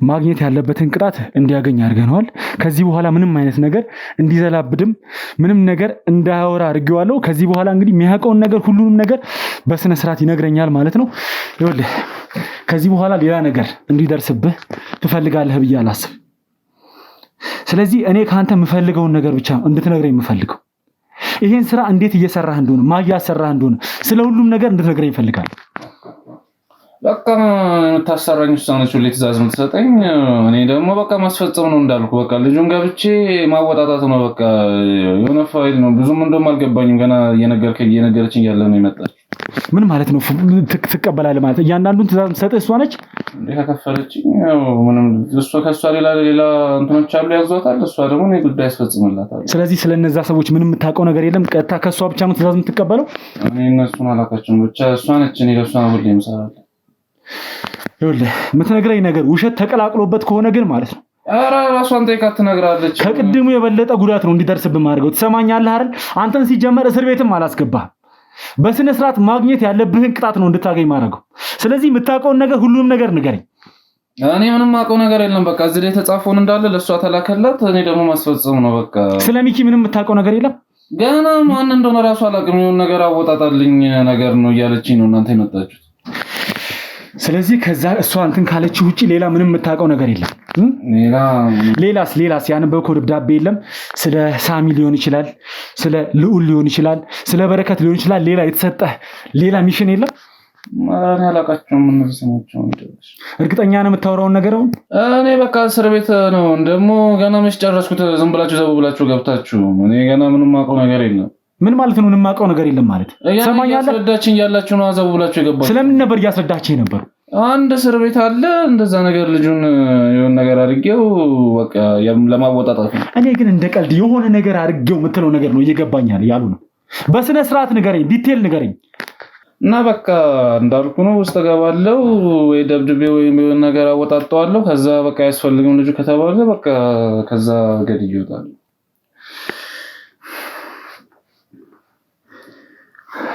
ማግኘት ያለበትን ቅጣት እንዲያገኝ አድርገነዋል። ከዚህ በኋላ ምንም አይነት ነገር እንዲዘላብድም ምንም ነገር እንዳያወራ አድርጌዋለሁ። ከዚህ በኋላ እንግዲህ የሚያውቀውን ነገር ሁሉንም ነገር በስነ ስርዓት ይነግረኛል ማለት ነው። ይኸውልህ ከዚህ በኋላ ሌላ ነገር እንዲደርስብህ ትፈልጋለህ ብዬ አላስብም። ስለዚህ እኔ ካንተ የምፈልገውን ነገር ብቻ እንድትነግረኝ የምፈልገው ይሄን ስራ እንዴት እየሰራህ እንደሆነ ማያሰራህ እንደሆነ ስለ ሁሉም ነገር እንድትነግረኝ እፈልጋለሁ። በቃ የምታሰራኝ ውሳኔዎች ሁሌ ትእዛዝ የምትሰጠኝ እኔ ደግሞ በቃ ማስፈጸም ነው እንዳልኩ በቃ ልጁን ገብቼ ማወጣጣት ነው። በቃ የሆነ ፋይል ነው ብዙም እንደውም አልገባኝም። ገና እየነገረችኝ ያለ ነው የመጣችው። ምን ማለት ነው ትቀበላለህ ማለት? እያንዳንዱን ትእዛዝ የምትሰጥህ እሷ ነች እንዴ? ከከፈለችኝ ያው ምንም እሷ ከሷ ሌላ እንትኖች አሉ ያዟታል። እሷ ደግሞ እኔ ጉዳይ አስፈጽምላታለሁ። ስለዚህ ስለነዛ ሰዎች ምንም የምታውቀው ነገር የለም። ቀጥታ ከሷ ብቻ ነው ትእዛዝ የምትቀበለው? እኔ እነሱን አላውቃቸውም። ብቻ እሷ ነች። እኔ ለእሷ ሁሌ የምሰራለሁ። ይኸውልህ የምትነግረኝ ነገር ውሸት ተቀላቅሎበት ከሆነ ግን ማለት ነው ኧረ ራሷን ጠይቃት ትነግራለች። ከቅድሙ የበለጠ ጉዳት ነው እንዲደርስብህ ማድረገው። ትሰማኛለህ አይደል? አንተን ሲጀመር እስር ቤትም አላስገባህም። በስነ ስርዓት ማግኘት ያለብህን ቅጣት ነው እንድታገኝ ማድረገው። ስለዚህ የምታውቀውን ነገር ሁሉንም ነገር ንገረኝ። እኔ ምንም አውቀው ነገር የለም። በቃ እዚህ ላይ የተጻፈውን እንዳለ ለእሷ ተላከላት። እኔ ደግሞ ማስፈጸም ነው በቃ። ስለ ሚኪ ምንም የምታውቀው ነገር የለም? ገና ማን እንደሆነ ራሱ አላውቅም። የሆነ ነገር አወጣጣልኝ ነገር ነው እያለችኝ ነው እናንተ የመጣችሁት። ስለዚህ ከዛ እሷ እንትን ካለችው ውጪ ሌላ ምንም የምታውቀው ነገር የለም? ሌላስ ያነበብከው ደብዳቤ የለም? ስለ ሳሚ ሊሆን ይችላል፣ ስለ ልዑል ሊሆን ይችላል፣ ስለ በረከት ሊሆን ይችላል። ሌላ የተሰጠህ ሌላ ሚሽን የለም? ማራን ያላቃቸውም እነዚህ ሰዎች እንደዚህ እርግጠኛ ነው የምታወራውን ነገር? አሁን እኔ በቃ እስር ቤት ነው ደግሞ ገና መች ጨረስኩት። ዝም ብላችሁ ዘው ብላችሁ ገብታችሁ እኔ ገና ምንም አውቀው ነገር የለም። ምን ማለት ነው? ምንም አውቀው ነገር የለም ማለት ሰማኛለህ? ያስረዳችኝ ያላችሁ ነው ዘው ብላችሁ የገባችሁ። ስለምን ነበር እያስረዳችኝ ነበር? አንድ እስር ቤት አለ እንደዛ ነገር ልጁን የሆነ ነገር አድርጌው በቃ ለማወጣጣት ነው። እኔ ግን እንደ ቀልድ የሆነ ነገር አድርጌው የምትለው ነገር ነው እየገባኛል ያሉ ነው። በስነ ስርዓት ንገረኝ፣ ዲቴል ንገረኝ። እና በቃ እንዳልኩ ነው ውስጥ ገባለው ወይ ደብድቤ ወይ የሆነ ነገር አወጣጣዋለሁ ከዛ በቃ ያስፈልግም ልጁ ከተባለ በቃ ከዛ ገድ ይወጣል።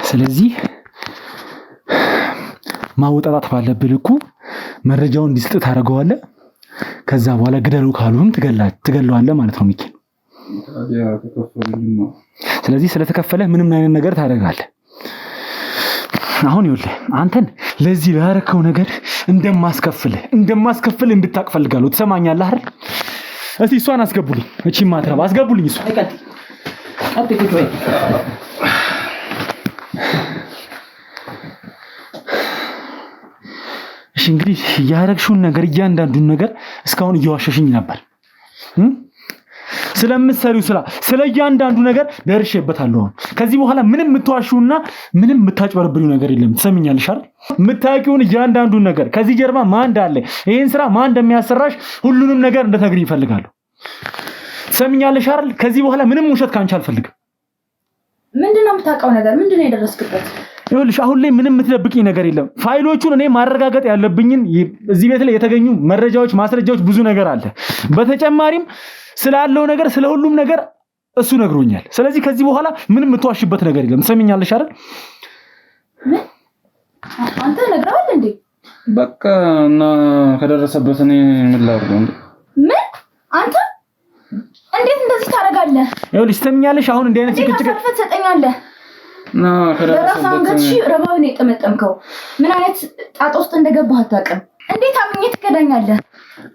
ስለዚህ ማውጣጣት ባለብህ ልኩ መረጃውን እንዲስጥ ታደርገዋለህ። ከዛ በኋላ ግደሉ ካሉም ትገለዋለህ ማለት ነው ሚኪ። ስለዚህ ስለተከፈለ ምንም አይነት ነገር ታደርጋለህ። አሁን ይኸውልህ አንተን ለዚህ ላረከው ነገር እንደማስከፍልህ እንድታቅ ፈልጋለሁ። ትሰማኛለህ አይደል? እስቲ እሷን አስገቡልኝ። እቺ ማትረባ አስገቡልኝ። እሷ እሺ እንግዲህ ያረግሽውን ነገር እያንዳንዱን ነገር እስካሁን እየዋሸሽኝ ነበር። ስለምትሰሪው ስለ እያንዳንዱ ነገር ደርሼበታለሁ። ከዚህ በኋላ ምንም የምትዋሽውና ምንም የምታጭበረብሪው ነገር የለም። ትሰሚኛለሽ አይደል? የምታውቂውን እያንዳንዱን ነገር ከዚህ ጀርባ ማን እንዳለ ይሄን ስራ ማን እንደሚያሰራሽ ሁሉንም ነገር እንድትነግሪኝ እፈልጋለሁ። ትሰሚኛለሽ አይደል? ከዚህ በኋላ ምንም ውሸት ካንቺ አልፈልግም። ምንድነው የምታውቀው ነገር? ምንድነው የደረስክበት? ይኸውልሽ አሁን ላይ ምንም የምትደብቂኝ ነገር የለም። ፋይሎቹን እኔ ማረጋገጥ ያለብኝን እዚህ ቤት ላይ የተገኙ መረጃዎች፣ ማስረጃዎች ብዙ ነገር አለ። በተጨማሪም ስላለው ነገር ስለ ሁሉም ነገር እሱ ነግሮኛል። ስለዚህ ከዚህ በኋላ ምንም የምትዋሽበት ነገር የለም። ትሰሚኛለሽ አይደል? አንተ ነግረዋል እንዴ? በቃ እና ከደረሰበት እኔ ምን ላድርገው እንዴ? ምን አንተ እንዴት እንደዚህ ታደርጋለህ? ይኸውልሽ ትሰሚኛለሽ አሁን እንዲህ አይነት ጭቅጭቅ ትሰጠኛለህ? ከደረሰበት ረባውን የጠመጠምከው ምን አይነት ጣጣ ውስጥ እንደገባህ አታውቅም። እንዴት አምኜ ትከዳኛለህ?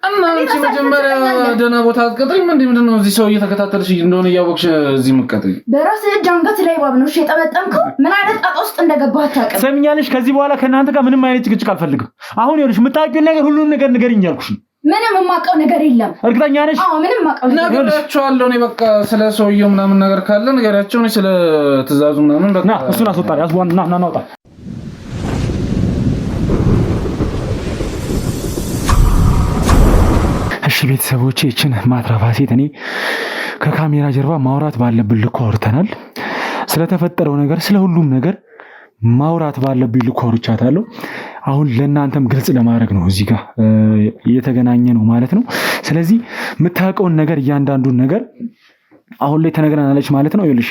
እና አንቺ መጀመሪያ ደህና ቦታ አትቀጥሪም እንዴ? ምንድነው እዚህ ሰው እየተከታተልሽ እንደሆነ እያወቅሽ እዚህ መቀጥሪ? በራስህ እጅ አንገት ላይ ባብ ነው የጠመጠምከው። ምን አይነት ጣጣ ውስጥ እንደገባህ አታውቅም። ትሰሚኛለሽ ከዚህ በኋላ ከእናንተ ጋር ምንም አይነት ጭቅጭቅ አልፈልግም። አሁን ይኸውልሽ የምታውቂውን ነገር ሁሉንም ነገር ንገሪኝ ያልኩሽ ነው። ምንም የማውቀው ነገር የለም። እርግጠኛ ነሽ? አዎ ምንም የማውቀው ነገር ነገራቸዋለሁ። እኔ በቃ ስለ ሰውየው ምናምን ነገር ካለ ነገራቸው። እኔ ስለ ትእዛዙ ምናምን በቃ ና እሱን አስወጣ። ና ናውጣ። እሺ ቤተሰቦቼ እችን ማትረባ ሴት እኔ ከካሜራ ጀርባ ማውራት ባለብን ልኩ አውርተናል። ስለተፈጠረው ነገር ስለ ሁሉም ነገር ማውራት ባለብኝ ልኩ አውርቻታለሁ። አሁን ለእናንተም ግልጽ ለማድረግ ነው እዚህ ጋር እየተገናኘ ነው ማለት ነው። ስለዚህ የምታውቀውን ነገር እያንዳንዱን ነገር አሁን ላይ ተነግረናለች ማለት ነው። ይኸውልሽ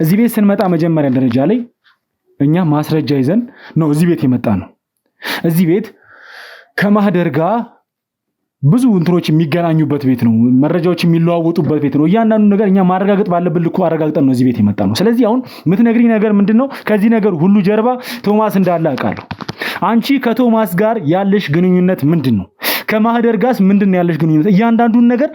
እዚህ ቤት ስንመጣ መጀመሪያ ደረጃ ላይ እኛ ማስረጃ ይዘን ነው እዚህ ቤት የመጣ ነው። እዚህ ቤት ከማህደር ጋር ብዙ እንትሮች የሚገናኙበት ቤት ነው። መረጃዎች የሚለዋወጡበት ቤት ነው። እያንዳንዱ ነገር እኛ ማረጋገጥ ባለብን ልኩ አረጋግጠን ነው እዚህ ቤት የመጣ ነው። ስለዚህ አሁን የምትነግሪኝ ነገር ምንድነው? ከዚህ ነገር ሁሉ ጀርባ ቶማስ እንዳለ አውቃለሁ። አንቺ ከቶማስ ጋር ያለሽ ግንኙነት ምንድነው? ከማህደር ጋርስ ምንድነው ያለሽ ግንኙነት? እያንዳንዱን ነገር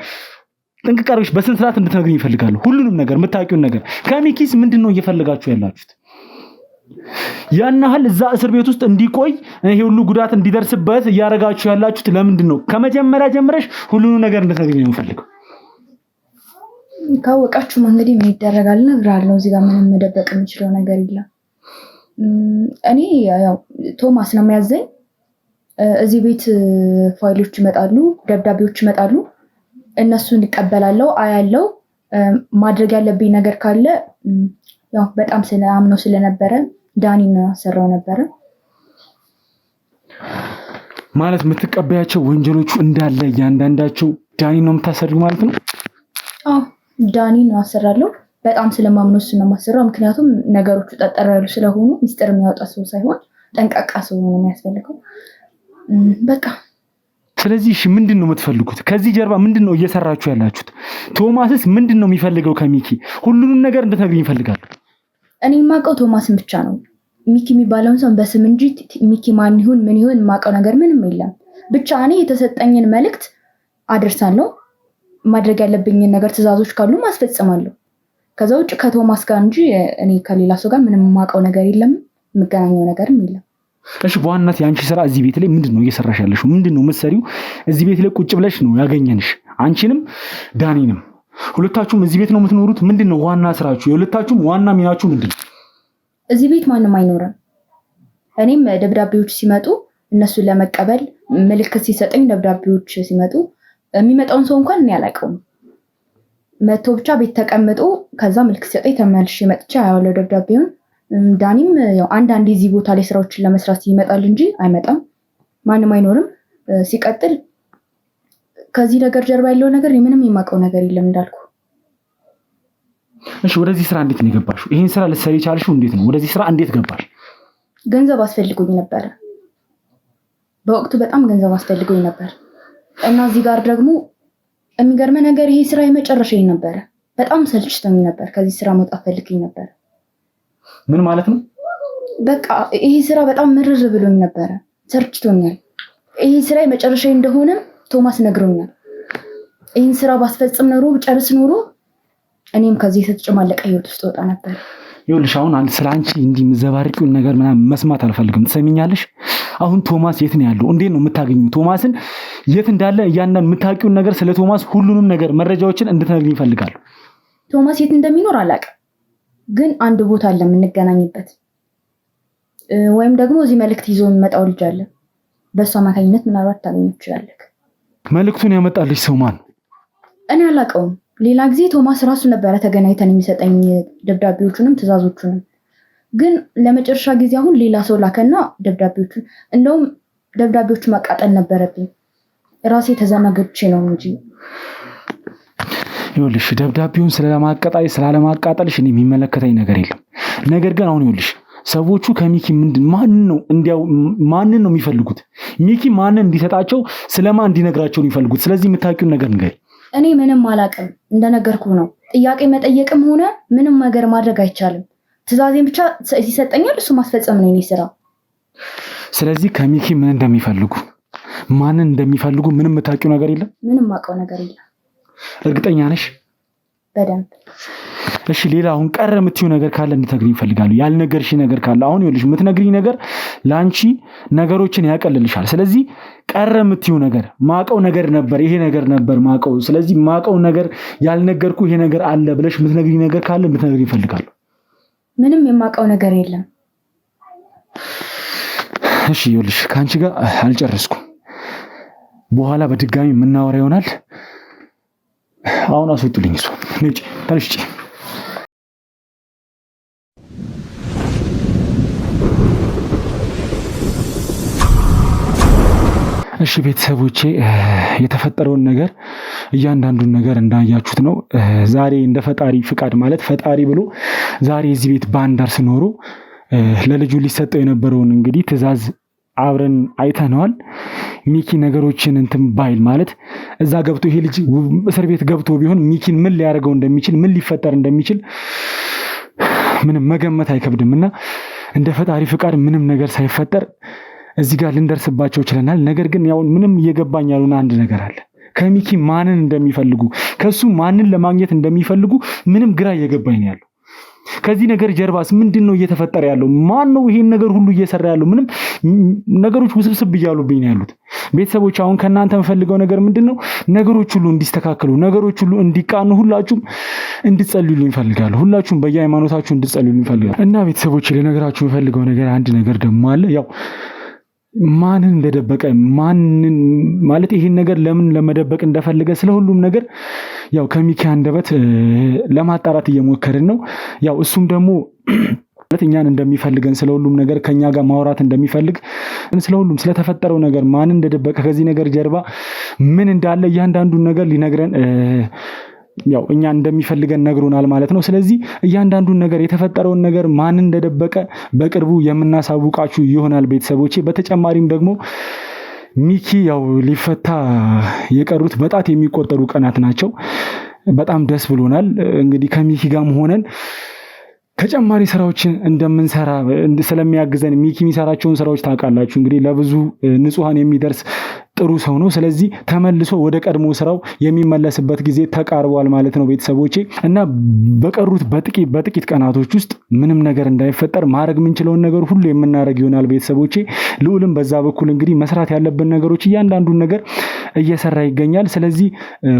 ጥንቅቅ አድርገሽ በስነ ስርዓት እንድትነግሪኝ እፈልጋለሁ። ሁሉንም ነገር የምታውቂውን ነገር። ከሚኪስ ምንድነው እየፈለጋችሁ ያላችሁት? ያን ያህል እዛ እስር ቤት ውስጥ እንዲቆይ ይሄ ሁሉ ጉዳት እንዲደርስበት እያረጋችሁ ያላችሁት ለምንድን ነው? ከመጀመሪያ ጀምረሽ ሁሉንም ነገር እንድትነግሪኝ ነው የምፈልገው። ካወቃችሁማ እንግዲህ ምን ይደረጋል እነግራለሁ። እዚህ ጋር ምንም መደበቅ የምችለው ነገር የለም። እኔ ያው ቶማስ ነው የሚያዘኝ። እዚህ ቤት ፋይሎች ይመጣሉ፣ ደብዳቤዎች ይመጣሉ። እነሱን እቀበላለሁ፣ አያለው። ማድረግ ያለብኝ ነገር ካለ ያው በጣም ስለአምነው ስለነበረ ዳኒን አሰራው ነበረ ማለት የምትቀበያቸው ወንጀሎቹ እንዳለ እያንዳንዳቸው ዳኒን ነው የምታሰሪው ማለት ነው? አዎ ዳኒን አሰራለሁ። በጣም ስለማምነው እሱን ነው የማሰራው። ምክንያቱም ነገሮቹ ጠጠር ያሉ ስለሆኑ ሚስጥር የሚያወጣ ሰው ሳይሆን ጠንቃቃ ሰው ነው የሚያስፈልገው። በቃ ስለዚህ እሺ ምንድን ነው የምትፈልጉት? ከዚህ ጀርባ ምንድን ነው እየሰራችሁ ያላችሁት? ቶማስስ ምንድን ነው የሚፈልገው ከሚኪ? ሁሉንም ነገር እንድትነግሪኝ እፈልጋለሁ። እኔ የማውቀው ቶማስን ብቻ ነው። ሚኪ የሚባለውን ሰው በስም እንጂ ሚኪ ማን ይሁን ምን ይሁን የማውቀው ነገር ምንም የለም። ብቻ እኔ የተሰጠኝን መልእክት አደርሳለሁ። ማድረግ ያለብኝን ነገር ትዕዛዞች ካሉ ማስፈጽማለሁ። ከዛ ውጭ ከቶማስ ጋር እንጂ እኔ ከሌላ ሰው ጋር ምንም የማውቀው ነገር የለም። የምገናኘው ነገርም የለም። እሺ በዋናነት የአንቺ ስራ እዚህ ቤት ላይ ምንድን ነው እየሰራሽ ያለሽው? ምንድን ነው የምትሰሪው? እዚህ ቤት ላይ ቁጭ ብለሽ ነው ያገኘንሽ፣ አንቺንም ዳኒንም። ሁለታችሁም እዚህ ቤት ነው የምትኖሩት። ምንድን ነው ዋና ስራችሁ? የሁለታችሁም ዋና ሚናችሁ ምንድን ነው? እዚህ ቤት ማንም አይኖርም። እኔም ደብዳቤዎች ሲመጡ እነሱን ለመቀበል ምልክት ሲሰጠኝ፣ ደብዳቤዎች ሲመጡ የሚመጣውን ሰው እንኳን እኔ አላውቀውም። መቶ ብቻ ቤት ተቀምጦ ከዛ ምልክት ሲሰጠኝ ተመልሼ መጥቼ አያዋለሁ ደብዳቤውን። ዳኒም ያው አንዳንዴ እዚህ ቦታ ላይ ስራዎችን ለመስራት ይመጣል እንጂ አይመጣም፣ ማንም አይኖርም። ሲቀጥል ከዚህ ነገር ጀርባ ያለው ነገር ምንም የማውቀው ነገር የለም እንዳልኩ። እሺ ወደዚህ ስራ እንዴት ነው የገባሽው? ይሄን ስራ ልትሰሪ ቻልሽው እንዴት ነው? ወደዚህ ስራ እንዴት ገባሽ? ገንዘብ አስፈልጎኝ ነበር። በወቅቱ በጣም ገንዘብ አስፈልጎኝ ነበር እና እዚህ ጋር ደግሞ የሚገርም ነገር ይሄ ስራ የመጨረሻዬ ነበር። በጣም ሰልችቶኝ ነበር። ከዚህ ስራ መውጣት ፈልጌ ነበር። ምን ማለት ነው? በቃ ይሄ ስራ በጣም ምርር ብሎኝ ነበር። ሰልችቶኛል። ይሄ ስራ የመጨረሻዬ እንደሆነ ቶማስ ነግሮኛል። ይሄን ስራ ባስፈጽም ኖሮ ጨርስ ኖሮ እኔም ከዚህ የተጨማለቀ ህይወት ውስጥ ወጣ ነበር። ይኸውልሽ አሁን ስላንቺ እንዲህ ምዘባርቂውን ነገር ምናምን መስማት አልፈልግም። ትሰሚኛለሽ? አሁን ቶማስ የት ነው ያለው? እንዴት ነው የምታገኙ? ቶማስን የት እንዳለ እያንዳንዱ የምታውቂውን ነገር ስለ ቶማስ ሁሉንም ነገር መረጃዎችን እንድትነግሪኝ እፈልጋለሁ። ቶማስ የት እንደሚኖር አላውቅም፣ ግን አንድ ቦታ አለ የምንገናኝበት፣ ወይም ደግሞ እዚህ መልእክት ይዞ የሚመጣው ልጅ አለ። በእሱ አማካኝነት ምናልባት ታገኙ ትችላለህ። መልእክቱን ያመጣልሽ ሰው ማን? እኔ አላውቀውም። ሌላ ጊዜ ቶማስ ራሱ ነበረ ተገናኝተን የሚሰጠኝ ደብዳቤዎቹንም ትዕዛዞቹንም። ግን ለመጨረሻ ጊዜ አሁን ሌላ ሰው ላከና ደብዳቤዎቹን፣ እንደውም ደብዳቤዎቹ ማቃጠል ነበረብኝ። ራሴ ተዘናግቼ ነው እንጂ። ይኸውልሽ ደብዳቤውን ስላለማቃጠልሽ እኔ የሚመለከተኝ ነገር የለም። ነገር ግን አሁን ይኸውልሽ ሰዎቹ ከሚኪ ማንን ነው የሚፈልጉት? ሚኪ ማንን እንዲሰጣቸው ስለማን እንዲነግራቸው ነው የሚፈልጉት? ስለዚህ የምታውቂውን ነገር ንገሪ። እኔ ምንም አላውቅም። እንደነገርኩ ነው። ጥያቄ መጠየቅም ሆነ ምንም ነገር ማድረግ አይቻልም። ትዕዛዜን ብቻ ይሰጠኛል፣ እሱ ማስፈጸም ነው የኔ ስራ። ስለዚህ ከሚኪ ምን እንደሚፈልጉ ማንን እንደሚፈልጉ ምንም የምታውቂው ነገር የለም? ምንም የማውቀው ነገር የለም። እርግጠኛ ነሽ? በደንብ። እሺ ሌላ አሁን ቀረ የምትይው ነገር ካለ እንድትነግሪኝ እፈልጋለሁ። ያልነገርሽ ነገር ካለ አሁን ይኸውልሽ የምትነግሪኝ ነገር ለአንቺ ነገሮችን ያቀልልሻል። ስለዚህ ቀረ የምትይው ነገር ማቀው ነገር ነበር፣ ይሄ ነገር ነበር ማቀው፣ ስለዚህ ማቀው ነገር ያልነገርኩ ይሄ ነገር አለ ብለሽ የምትነግሪኝ ነገር ካለ እንድትነግሪኝ እፈልጋለሁ። ምንም የማውቀው ነገር የለም። እሺ ይኸውልሽ ከአንቺ ጋር አልጨረስኩም። በኋላ በድጋሚ የምናወራ ይሆናል። አሁን አስወጡልኝ። እሱ ነጭ ተነሽጪ። እሺ ቤተሰቦቼ የተፈጠረውን ነገር እያንዳንዱን ነገር እንዳያችሁት ነው። ዛሬ እንደ ፈጣሪ ፍቃድ ማለት ፈጣሪ ብሎ ዛሬ እዚህ ቤት ባንዳር ስኖሩ ለልጁ ሊሰጠው የነበረውን እንግዲህ ትዕዛዝ አብረን አይተነዋል። ሚኪ ነገሮችን እንትን ባይል ማለት እዛ ገብቶ ይሄ ልጅ እስር ቤት ገብቶ ቢሆን ሚኪን ምን ሊያደርገው እንደሚችል ምን ሊፈጠር እንደሚችል ምንም መገመት አይከብድም እና እንደ ፈጣሪ ፍቃድ ምንም ነገር ሳይፈጠር እዚህ ጋር ልንደርስባቸው ችለናል። ነገር ግን ያው ምንም እየገባኝ ያሉን አንድ ነገር አለ። ከሚኪ ማንን እንደሚፈልጉ ከሱ ማንን ለማግኘት እንደሚፈልጉ ምንም ግራ እየገባኝ ያለው። ከዚህ ነገር ጀርባስ ምንድን ነው እየተፈጠረ ያለው? ማን ነው ይሄን ነገር ሁሉ እየሰራ ያለው? ምንም ነገሮች ውስብስብ እያሉብኝ ያሉት ቤተሰቦች። አሁን ከእናንተ የምፈልገው ነገር ምንድን ነው? ነገሮች ሁሉ እንዲስተካከሉ፣ ነገሮች ሁሉ እንዲቃኑ ሁላችሁም እንድትጸልዩልኝ እፈልጋለሁ። ሁላችሁም በየሃይማኖታችሁ እንድትጸልዩልኝ እፈልጋለሁ እና ቤተሰቦች ልነግራችሁ የምፈልገው ነገር አንድ ነገር ደግሞ አለ። ያው ማንን እንደደበቀ ማንን ማለት ይሄን ነገር ለምን ለመደበቅ እንደፈለገ ስለሁሉም ነገር ያው ከሚኪ አንደበት ለማጣራት እየሞከርን ነው። ያው እሱም ደግሞ እኛን እንደሚፈልገን ስለሁሉም ነገር ከኛ ጋር ማውራት እንደሚፈልግ ስለሁሉም ስለተፈጠረው ነገር ማንን እንደደበቀ ከዚህ ነገር ጀርባ ምን እንዳለ እያንዳንዱን ነገር ሊነግረን ያው እኛ እንደሚፈልገን ነግሮናል ማለት ነው። ስለዚህ እያንዳንዱን ነገር የተፈጠረውን ነገር ማንን እንደደበቀ በቅርቡ የምናሳውቃችሁ ይሆናል ቤተሰቦቼ። በተጨማሪም ደግሞ ሚኪ ያው ሊፈታ የቀሩት በጣት የሚቆጠሩ ቀናት ናቸው። በጣም ደስ ብሎናል። እንግዲህ ከሚኪ ጋርም ሆነን ተጨማሪ ስራዎችን እንደምንሰራ ስለሚያግዘን ሚኪ የሚሰራቸውን ስራዎች ታውቃላችሁ። እንግዲህ ለብዙ ንጹሃን የሚደርስ ጥሩ ሰው ነው። ስለዚህ ተመልሶ ወደ ቀድሞ ስራው የሚመለስበት ጊዜ ተቃርቧል ማለት ነው ቤተሰቦቼ እና በቀሩት በጥቂት ቀናቶች ውስጥ ምንም ነገር እንዳይፈጠር ማድረግ የምንችለውን ነገር ሁሉ የምናደርግ ይሆናል ቤተሰቦቼ። ልዑልም በዛ በኩል እንግዲህ መስራት ያለብን ነገሮች እያንዳንዱን ነገር እየሰራ ይገኛል። ስለዚህ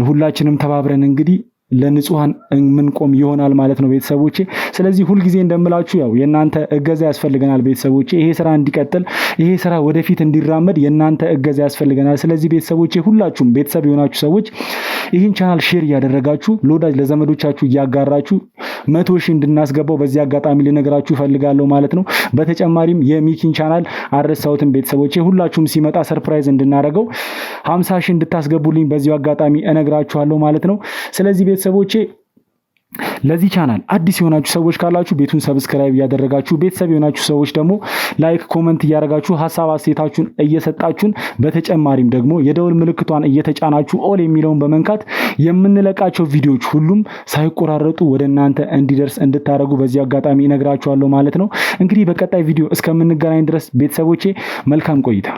ሁላችንም ተባብረን እንግዲህ ለንጹሃን ምንቆም ይሆናል ማለት ነው ቤተሰቦቼ። ስለዚህ ሁልጊዜ እንደምላችሁ ያው የእናንተ እገዛ ያስፈልገናል ቤተሰቦቼ። ይሄ ስራ እንዲቀጥል፣ ይሄ ስራ ወደፊት እንዲራመድ የእናንተ እገዛ ያስፈልገናል። ስለዚህ ቤተሰቦቼ ሁላችሁም ቤተሰብ የሆናችሁ ሰዎች ይህን ቻናል ሼር እያደረጋችሁ ለወዳጅ ለዘመዶቻችሁ እያጋራችሁ 100 ሺህ እንድናስገባው በዚህ አጋጣሚ ልነግራችሁ ፈልጋለሁ ማለት ነው። በተጨማሪም የሚኪን ቻናል አረሳውትን ቤተሰቦቼ ሁላችሁም ሲመጣ ሰርፕራይዝ እንድናደርገው 50 ሺህ እንድታስገቡልኝ በዚህ አጋጣሚ እነግራችኋለሁ ማለት ነው። ስለዚህ ቤተሰቦቼ ለዚህ ቻናል አዲስ የሆናችሁ ሰዎች ካላችሁ ቤቱን ሰብስክራይብ እያደረጋችሁ፣ ቤተሰብ የሆናችሁ ሰዎች ደግሞ ላይክ ኮመንት እያደረጋችሁ ሐሳብ አስተያየታችሁን እየሰጣችሁን፣ በተጨማሪም ደግሞ የደውል ምልክቷን እየተጫናችሁ ኦል የሚለውን በመንካት የምንለቃቸው ቪዲዮዎች ሁሉም ሳይቆራረጡ ወደ እናንተ እንዲደርስ እንድታደርጉ በዚህ አጋጣሚ እነግራችኋለሁ ማለት ነው። እንግዲህ በቀጣይ ቪዲዮ እስከምንገናኝ ድረስ ቤተሰቦቼ መልካም ቆይታ